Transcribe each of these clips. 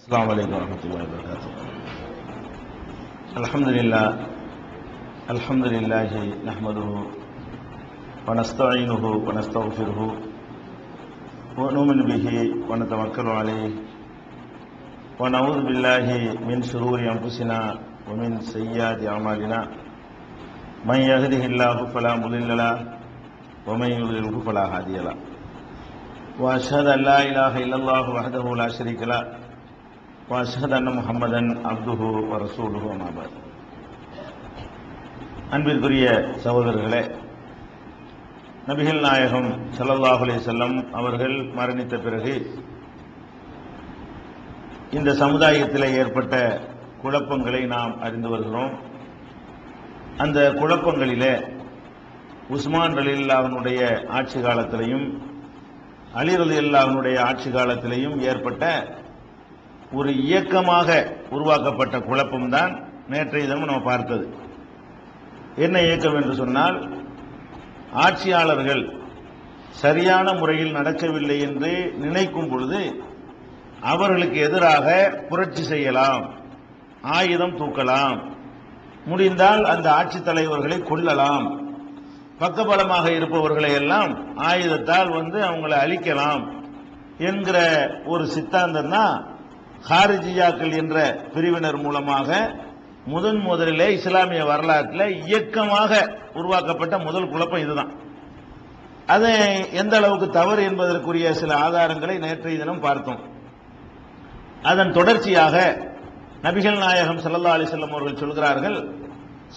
السلام عليكم ورحمة الله وبركاته. الحمد لله نحمده ونستعينه ونستغفره ونؤمن به ونتوكل عليه ونعوذ بالله من شرور أنفسنا ومن سيئات أعمالنا من يهده الله فلا مضل له ومن يضلله فلا هادي له وأشهد أن لا إله إلا الله وحده لا شريك له وأشهد أن محمدا عبده ورسوله أما بعد. அன்பிற்குரிய சகோதரர்களே, நபிகள் நாயகம் ஸல்லல்லாஹு அலைஹி வஸல்லம் அவர்கள் மரணித்த பிறகு இந்த சமுதாயத்தில் ஏற்பட்ட குழப்பங்களை நாம் அறிந்து வருகிறோம். அந்த குழப்பங்களிலே உஸ்மான் ரலியல்லாஹுனுடைய ஆட்சி காலத்திலையும் அலி ரலியல்லாஹுனுடைய ஆட்சி காலத்திலையும் ஏற்பட்ட ஒரு இயக்கமாக உருவாக்கப்பட்ட குழப்பம்தான் நேற்றைய தினம் நம்ம பார்த்தது. என்ன இயக்கம் என்று சொன்னால், ஆட்சியாளர்கள் சரியான முறையில் நடக்கவில்லை என்று நினைக்கும் பொழுது அவர்களுக்கு எதிராக புரட்சி செய்யலாம், ஆயுதம் தூக்கலாம், முடிந்தால் அந்த ஆட்சி தலைவர்களை கொல்லலாம், பக்கபலமாக இருப்பவர்களை எல்லாம் ஆயுதத்தால் அவங்களை அழிக்கலாம் என்கிற ஒரு சித்தாந்தம் தான் ஹாரிஜியாக்கள் என்ற பிரிவினர் மூலமாக முதலிலே இஸ்லாமிய வரலாற்றில் இயக்கமாக உருவாக்கப்பட்ட முதல் குழப்பம் இதுதான். அது எந்த அளவுக்கு தவறு என்பதற்குரிய சில ஆதாரங்களை நேற்றைய தினம் பார்த்தோம். அதன் தொடர்ச்சியாக நபிகள் நாயகம் ஸல்லல்லாஹு அலைஹி வஸல்லம் அவர்கள் சொல்கிறார்கள்,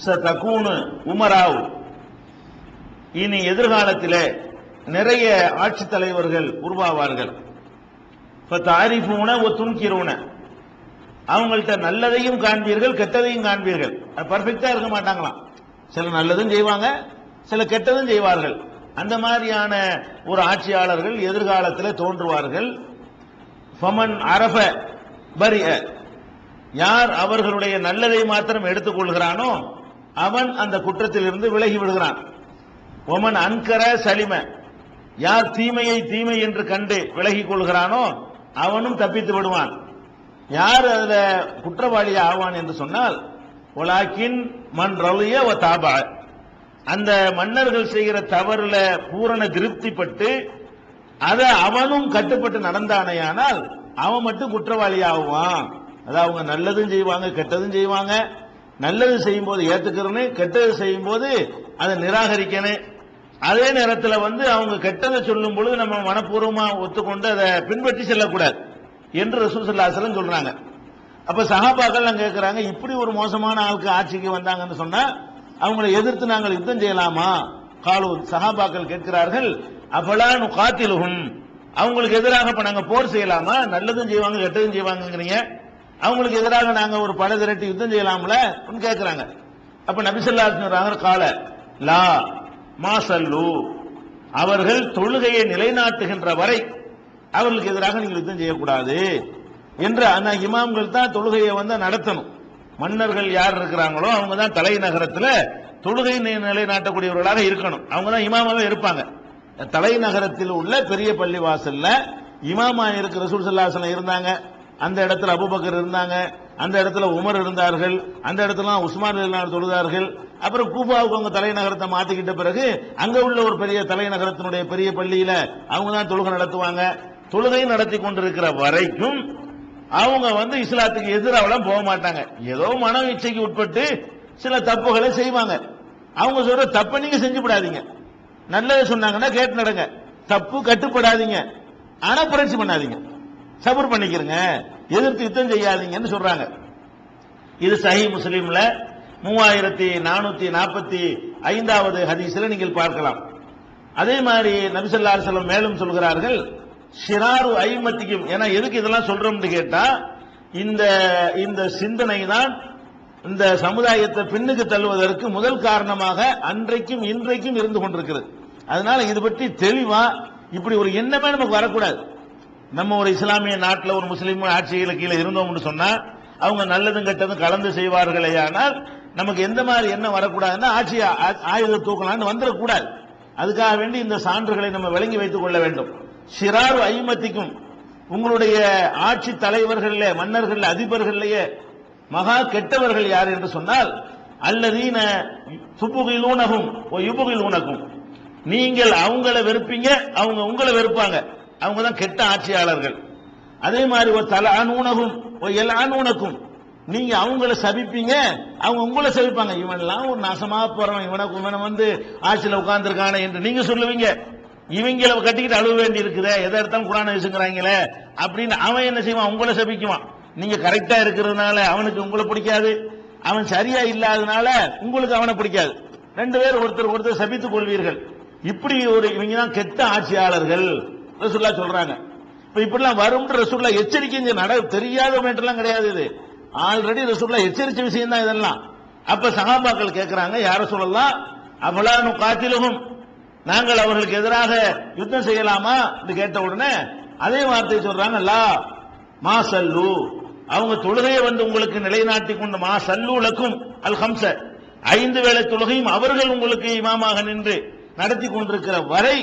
சதகூனு உமராவ், இனி எதிர்காலத்திலே நிறைய ஆட்சி தலைவர்கள் உருவாவார்கள். ஃபதஅரிஃபூன வ துன்கிரூன, அவங்கள்ட்ட நல்லதையும் காண்பீர்கள் கெட்டதையும் காண்பீர்கள். பர்ஃபெக்டா இருக்க மாட்டாங்களாம், சில நல்லதும் செய்வாங்க சில கெட்டதும் செய்வார்கள். அந்த மாதிரியான ஒரு ஆட்சியாளர்கள் எதிர்காலத்தில் தோன்றுவார்கள். ஃபமன் அரஃப பரிய, யார் அவர்களுடைய நல்லதை மாத்திரம் எடுத்துக்கொள்கிறானோ அவன் அந்த குற்றத்தில் இருந்து விலகி விடுகிறான். ஒமன் அன்கர சலிம, யார் தீமையை தீமை என்று கண்டு விலகிக் கொள்கிறானோ அவனும் தப்பித்து விடுவான். யார் அதுல குற்றவாளி ஆவான் என்று சொன்னால், வலாக்கின் மன் ரலிய வ தாபா, அந்த மன்னர்கள் செய்கிற தவறுல பூரண திருப்திப்பட்டு அதை அவனும் கட்டுப்பட்டு நடந்தானேயானால் அவன் மட்டும் குற்றவாளி ஆகுவான். அதாவது அவங்க நல்லதும் செய்வாங்க கெட்டதும் செய்வாங்க. நல்லது செய்யும் போது ஏத்துக்கிறேன்னு, கெட்டது செய்யும் போது அதை நிராகரிக்கணும். அதே நேரத்தில் அவங்க கெட்டதை சொல்லும் பொழுது நம்ம மனப்பூர்வமா ஒத்துக்கொண்டு அதை பின்பற்றி செல்லக்கூடாது என்று ரசூல் ஸல்லல்லாஹு அலைஹி வஸல்லம் சொல்றாங்க. அப்ப சஹாபாக்கள் கேட்கிறாங்க, இப்படி ஒரு மோசமான ஆளுக்கு ஆட்சிக்கு வந்தாங்கன்னு சொன்னா அவங்களை எதிர்த்து நாங்கள் யுத்தம் செய்யலாமா? காலு, சஹாபாக்கள் கேட்கிறார்கள், அபலா நுகாத்திலுஹும், அவங்களுக்கு எதிராக இப்ப நாங்க போர் செய்யலாமா? நல்லதும் செய்வாங்க கெட்டதும் செய்வாங்கிறீங்க, அவங்களுக்கு எதிராக நாங்க ஒரு படை திரட்டி யுத்தம் செய்யலாம்ல கேட்கிறாங்க. அப்ப நபி ஸல்லல்லாஹு அலைஹி வஸல்லம் கால லா மாசல்லு, அவர்கள் தொழுகையை நிலைநாட்டுகின்ற வரை அவர்களுக்கு எதிராக நீங்கள் யுத்தம் செய்யக்கூடாது என்று. அந்த இமாம்கள் தான் தொழுகையை நடத்தணும். மன்னர்கள் யார் இருக்கிறாங்களோ அவங்க தான் தலைநகரத்தில் தொழுகை நிலைநாட்டக்கூடியவர்களாக இருக்கணும். அவங்க தான் இமாமாவே இருப்பாங்க. தலைநகரத்தில் உள்ள பெரிய பள்ளி வாசல்ல இமாமா இருக்கிற ரசூல் ஸல்லல்லாஹு அலைஹி வஸல்லம் இருந்தாங்க. அந்த இடத்துல அபூபக்கர் இருந்தாங்க, அந்த இடத்துல உமர் இருந்தார்கள், அந்த இடத்துல உஸ்மான் ரலியல்லாஹு தொழுதார்கள். அப்புறம் கூஃபாவுக்கு அவங்க தலைநகரத்தை மாத்திக்கிட்ட பிறகு அங்க உள்ள ஒரு பெரிய தலைநகரத்தினுடைய பெரிய பள்ளியில அவங்க தான் தொழுகை நடத்துவாங்க. தொழுகை நடத்தி கொண்டிருக்கிற வரைக்கும் அவங்க இஸ்லாத்துக்கு எதிராகலாம் போக மாட்டாங்க. ஏதோ மன இச்சைக்கு உட்பட்டு சில தப்புகளை செய்வாங்க. அவங்க சொல்ற தப்பை நீங்க செஞ்சு விடாதீங்க, நல்லது சொன்னாங்கன்னா கேட்டு நடங்க, தப்பு கட்டுப்படாதீங்க, ஆனா புரட்சி பண்ணாதீங்க, சபர் பண்ணிக்கிறங்க, எதிர்த்து யுத்தம் செய்யாதீங்கன்னு சொல்றாங்க. இது சஹீஹ் முஸ்லிம்ல 3445வது ஹதீஸ்ல நீங்கள் பார்க்கலாம். அதே மாதிரி நபி ஸல்லல்லாஹு அலைஹி வஸல்லம் மேலும் சொல்கிறார்கள், ஷிராரு ஐமத்திக்கும். ஏன்னா எதுக்கு இதெல்லாம் சொல்றோம்னு கேட்டா, இந்த சிந்தனை தான் இந்த சமுதாயத்தை பின்னுக்கு தள்ளுவதற்கு முதல் காரணமாக அன்றைக்கும் இன்றைக்கும் இருந்து கொண்டிருக்கிறது. அதனால இது பற்றி தெளிவா இப்படி ஒரு எண்ணமே நமக்கு வரக்கூடாது. நம்ம ஒரு இஸ்லாமிய நாட்டில் ஒரு முஸ்லீம் ஆட்சியில கீழே இருந்தோம்னு சொன்னா அவங்க நல்லதும் கெட்டதும் கலந்து செய்வார்களே, ஆனால் நமக்கு எந்த மாதிரி எண்ணம் வரக்கூடாதுன்னா ஆட்சி ஆயுத தூக்கலான்னு வந்துடக்கூடாது. அதுக்காக வேண்டி இந்த சான்றுகளை நம்ம விளங்கி வைத்துக் கொள்ள வேண்டும். ஷிராரு ஐமத்திக்கும், உங்களுடைய ஆட்சி தலைவர்கள மன்னர்கள் அதிபர்களையே மகா கெட்டவர்கள் யார் என்று சொன்னால் அல்லதீன துபுகிலூனஹும் வ யுபுகிலூனகும், நீங்கள் அவங்கள வெறுப்பீங்க, அவங்க உங்களை வெறுப்பாங்க, அவங்க தான் கெட்ட ஆட்சியாளர்கள். அதே மாதிரி ஒரு தலஅனூனகும் வ யல்அனூனகும், நீங்க அவங்கள சபிப்பீங்க, அவங்க உங்களை சபிப்பாங்க. இவன்லாம் ஒரு நாசமா போறவன், இவனை வந்து ஆட்சியில் உட்கார்ந்துருக்கானே என்று நீங்க சொல்லுவீங்க. இவங்களை கட்டிக்கிட்டு அழுவ வேண்டி இருக்குதே, எதை எடுத்தாலும் குரானை வச்சுக்கிறாங்களே அப்படின்னு அவன் என்ன செய்வான், உங்களை சபிக்குவான். நீங்க கரெக்டா இருக்கிறதுனால அவனுக்கு உங்களை பிடிக்காது, அவன் சரியா இல்லாதனால உங்களுக்கு அவனை பிடிக்காது. ரெண்டு பேரும் ஒருத்தர் ஒருத்தர் சபித்துக் கொள்வீர்கள். இப்படி ஒரு இவங்க தான் கெட்ட ஆட்சியாளர்கள் ரசூலுல்லாஹ் சொல்றாங்க. இப்ப இப்படிலாம் வரும் ரசூலுல்லாஹ் எச்சரிக்கை தெரியாதவங்கலாம் கிடையாது. இது ஆல்ரெடி ரசூலுல்லாஹ் எச்சரிச்ச விஷயம் தான் இதெல்லாம். அப்ப சஹாபாக்கள் கேட்கிறாங்க, யார சொல்லலாம் அபலானு காத்திலுகும், நாங்கள் அவர்களுக்கு எதிராக யுத்தம் செய்யலாமா என்று கேட்ட உடனே அதே வார்த்தை சொல்றாங்க, லா மா சல்லு, அவங்க தொழுகையை வந்து உங்களுக்கு நிலைநாட்டி கொண்டு மா சல்லூலக்கும் அல் ஹம்ச, 5 வேளை தொழுகையும் அவர்கள் உங்களுக்கு இமாமாக நின்று நடத்தி கொண்டிருக்கிற வரை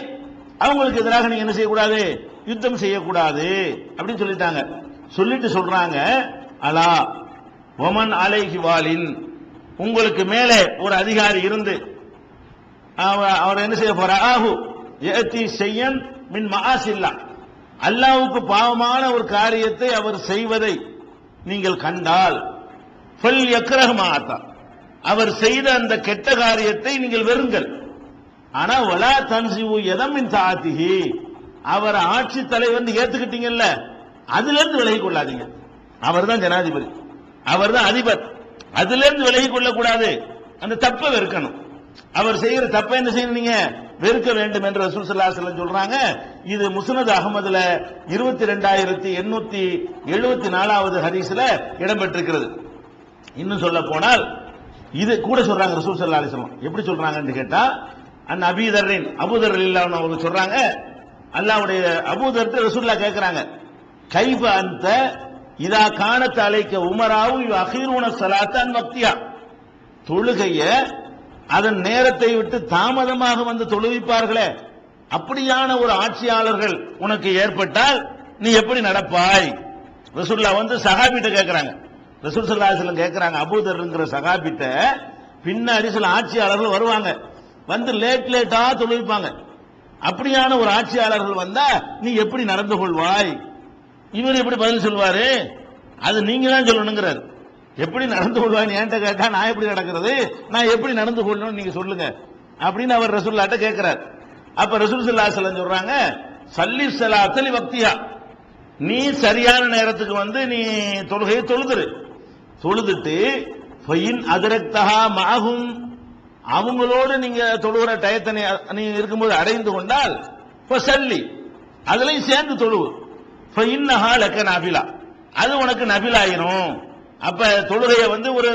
அவங்களுக்கு எதிராக நீங்க என்ன செய்யக்கூடாது, யுத்தம் செய்யக்கூடாது அப்படின்னு சொல்லிட்டாங்க. சொல்லிட்டு சொல்றாங்க, அலா ஒமன் அலைஹி வாலின், உங்களுக்கு மேலே ஒரு அதிகாரி இருந்து அவர் என்ன செய்ய போறார், ஆஹு யதி ஷையன் மின் மஆசில்லா, அல்லாஹ்வுக்கு பாவமான ஒரு காரியத்தை அவர் செய்வதை நீங்கள் கண்டால் ஃபல் யக்ரஹ் மா அத்தா, அவர் செய்த அந்த கெட்ட காரியத்தை நீங்கள் வெறுங்கள். ஆனா வலா தன்சிவு யதம் மின் தாஅத்திஹி, அவர் ஆட்சி தலைவர் ஏத்துக்கிட்டீங்கல்ல, அதுல இருந்து விலகி கொள்ளாதீங்க. அவர் தான் ஜனாதிபதி, அவர் தான் அதிபர், அதுல இருந்து விலகி கொள்ளக்கூடாது. அந்த தப்பை வெறுக்கணும். அவர் செய்கிற தப்பை என்ன செய்யணும், நீங்க வெறுக்க வேண்டும் என்று ரசூல் ஸல்லல்லாஹு அலைஹி வஸல்லம் சொல்றாங்க. இது முஸ்னத் அஹ்மதுல 22874வது ஹதீஸ்ல இடம்பெற்றிருக்கிறது. இன்னும் சொல்ல போனால் இது கூட சொல்றாங்க ரசூல் ஸல்லல்லாஹு அலைஹி வஸல்லம். எப்படி சொல்றாங்கன்னு கேட்டா, அன் அபீ தர்ரின், அபூ தர் ரலியல்லாஹு அன்ஹு அவங்க சொல்றாங்க, அல்லாஹ்வுடைய அபூ தர் ரசூலுல்லாஹ் கேக்குறாங்க, கைஃப அன்த இதா கானத் அலைக்க உமராவு யுஅഖிரூன ஸலாத்த அன் வக்தியா, தொழுகைய அதன் நேரத்தை விட்டு தாமதமாக வந்து தொழுவிப்பார்களே, அப்படியான ஒரு ஆட்சியாளர்கள் உனக்கு ஏற்பட்டால் நீ எப்படி நடப்பாய்? ரசூலுல்லாஹ் வந்து சஹாபிட்ட கேட்கிறாங்க. ரசூல் ஸல்லல்லாஹு அலைஹி வஸல்லம் கேட்கிறாங்க, அபூதர்ங்கிற சஹாபிட்ட, பின்னாடி சில ஆட்சியாளர்கள் வருவாங்க, வந்து லேட்டா தொழுவிப்பாங்க, அப்படியான ஒரு ஆட்சியாளர்கள் வந்தா நீ எப்படி நடந்து கொள்வாய்? இவர் எப்படி பதில் சொல்வாரு? அது நீங்க தான் சொல்லணுங்கிறார். எப்படி நடந்து கொள்வான்னு என்கிட்ட கேட்டா நான் எப்படி நடக்கிறது, நான் எப்படி நடந்து கொள்ளணும் நீங்க சொல்லுங்க அப்படின்னு அவர் ரசூலுல்லாஹ்ட்ட கேட்கிறார். அப்ப ரசூல் ஸல்லல்லாஹு அலைஹி வஸல்லம் சொல்றாங்க, சல்லி ஸலாத்த லி வக்தியா, நீ சரியான நேரத்துக்கு வந்து நீ தொழுகையை தொழுதுட்டு ஃபயின் அதரக்தஹா மஅஹும், அவங்களோடு நீங்க தொழுகிற டயத்தை நீ இருக்கும்போது அடைந்து கொண்டால் ஃபஸல்லி, அதுலயும் சேர்ந்து தொழுவு, ஃபஇன்னஹா லக நஃபிலா, அது உனக்கு நஃபிலாயிரும். அப்ப தொழுகையை வந்து ஒரு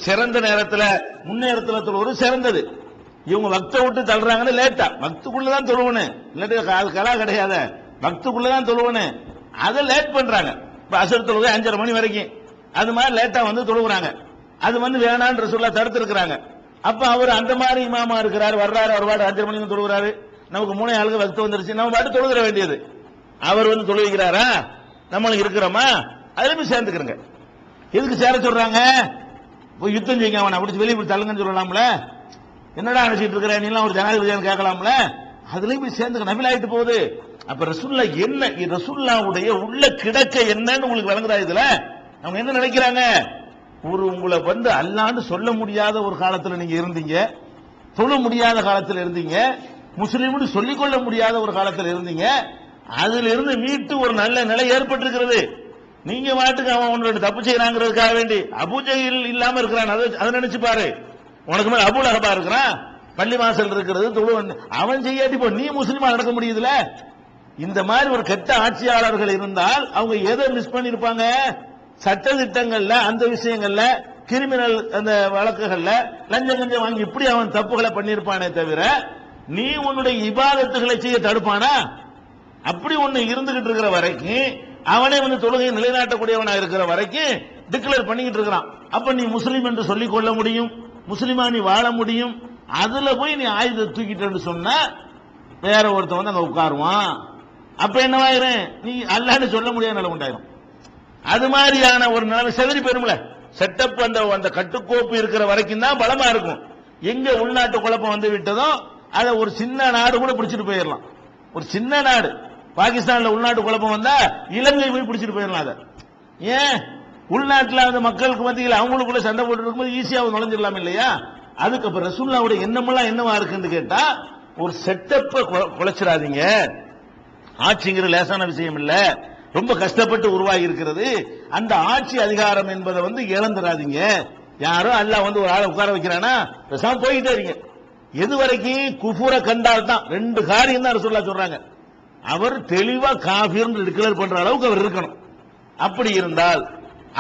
சிறந்த நேரத்தில் முன்னேரத்தில் தொழுவது சிறந்தது. இவங்க வக்த விட்டு தள்ளுறாங்கன்னு லேட்டா, வக்துக்குள்ளதான் தொழுவனு, இல்லாட்டி கலா கிடையாத, வக்துக்குள்ளதான் தொழுவனு, அதை லேட் பண்றாங்க. இப்ப அசர் தொழுகை 5:30 மணி வரைக்கும், அது மாதிரி லேட்டா வந்து தொழுகிறாங்க. அது வந்து வேணான்னு ரசூலுல்லாஹ் தடுத்திருக்கிறாங்க. அப்ப அவர் அந்த மாதிரி இமாமா இருக்கிறார், வர்றாரு, அவர் பாட்டு 5:30 மணிக்கு தொழுகிறாரு, நமக்கு 3 ஆளுக்கு வக்து வந்துருச்சு, நம்ம பாட்டு தொழுகிற வேண்டியது. அவர் வந்து தொழுகிறாரா, நம்மளுக்கு இருக்கிறோமா, அதுல போய் சேர்ந்துக்கிறங்க. எதுக்கு சேர சொல்றாங்க? போய் யுத்தம் செய்யுங்க, அவனை அப்படி வெளியே போய் தள்ளுங்கன்னு சொல்லலாம்ல, என்னடா நினைச்சிட்டு இருக்கிற நீலாம் ஒரு ஜனாதிபதியான்னு கேட்கலாம்ல, அதுலயும் போய் சேர்ந்துக்க, நபில் ஆயிட்டு போகுது. அப்ப ரசூலுல்லாஹ் என்ன, ரசூலுல்லாஹ்வுடைய உள்ள கிடக்க என்னன்னு உங்களுக்கு விளங்குதா? இதுல அவங்க என்ன நினைக்கிறாங்க, ஒரு உங்களை வந்து அல்லாஹ்னு சொல்ல முடியாத ஒரு காலத்துல நீங்க இருந்தீங்க, தொழ முடியாத காலத்துல இருந்தீங்க, முஸ்லீம்னு சொல்லிக்கொள்ள முடியாத ஒரு காலத்துல இருந்தீங்க, அதுல இருந்து மீட்டு ஒரு நல்ல நிலை ஏற்பட்டிருக்கிறது. நீங்க வாட்டுக்கு அவன் உன்னோட தப்பு செய்யறாங்கிறதுக்காக வேண்டி அபூஜஹில் இல்லாம இருக்கிறான், அதை நினைச்சு பாரு. உனக்கு மேல அபூ லஹபா இருக்கிறான், பள்ளி வாசல் இருக்கிறது, தொழு, அவன் செய்யாட்டி போ, நீ முஸ்லிமா நடக்க முடியுதுல. இந்த மாதிரி ஒரு கெட்ட ஆட்சியாளர்கள் இருந்தால் அவங்க எதை மிஸ் பண்ணிருப்பாங்க? சட்ட திட்டங்கள்ல, அந்த விஷயங்கள்ல, கிரிமினல் அந்த வழக்குகள்ல லஞ்சம் கஞ்சம் வாங்கி இப்படி அவன் தப்புகளை பண்ணிருப்பானே தவிர நீ உன்னுடைய இபாதத்துகளை செய்ய தடுப்பானா? அப்படி ஒண்ணு இருந்துகிட்டு இருக்கிற வரைக்கும், அவனே வந்து தொழுகையை நிலைநாட்டக்கூடியவனா இருக்கிற வரைக்கும் டிக்ளேர் பண்ணிக்கிட்டு இருக்கிறான். அப்ப நீ முஸ்லீம் என்று சொல்லிக் கொள்ள முடியும், முஸ்லிமா நீ வாழ முடியும். அதுல போய் நீ ஆயுதத்தை தூக்கிட்டு சொன்னா வேற ஒருத்தன் வந்து அங்க உட்காருவான். அப்ப என்னவாயிரும், நீ அல்லாஹ்னு சொல்ல முடியாத நிலை உண்டாயிரும். அது மாதிரியான ஒரு நிலைமை செதறி போயிரும்ல. செட்டப் அந்த கட்டுக்கோப்பு இருக்கிற வரைக்கும் தான் பலமா இருக்கும். எங்க உள்நாட்டு குழப்பம் வந்து விட்டதோ அதை ஒரு சின்ன நாடு கூட பிடிச்சிட்டு போயிடலாம். ஒரு சின்ன நாடு பாகிஸ்தான்ல உள்நாட்டு குழப்பம் வந்தா இலங்கை போய் பிடிச்சிட்டு போயிடலாம். அதை ஏன் உள்நாட்டில் அந்த மக்களுக்கு மத்தியில் அவங்களுக்குள்ள சண்டை போட்டு இருக்கும்போது ஈஸியாக நுழைஞ்சிடலாம் இல்லையா? அதுக்கப்புறம் ரசூலுல்லாஹ்வுடைய எண்ணமெல்லாம் என்னவா இருக்குன்னு கேட்டா, ஒரு செட்டப்பை குலைச்சிடாதீங்க. ஆட்சிங்கிற லேசான விஷயம் இல்ல, ரொம்ப கஷ்டப்பட்டு உருவாகி இருக்கிறது. அந்த ஆட்சி அதிகாரம் என்பதை இழந்துடாதீங்க. யாரும் அல்லாஹ் ஒரு ஆளை உட்கார வைக்கிறானா பேசாம போயிட்டே இருங்க. எது வரைக்கும் குஃபுர கண்டால் தான். ரெண்டு காரியம் தான் ரசூலுல்லாஹ் சொல்றாங்க. அவர் தெளிவா காஃபிர்னு டிக்ளேர் பண்ற அளவுக்கு அவர் இருக்கணும். அப்படி இருந்தால்,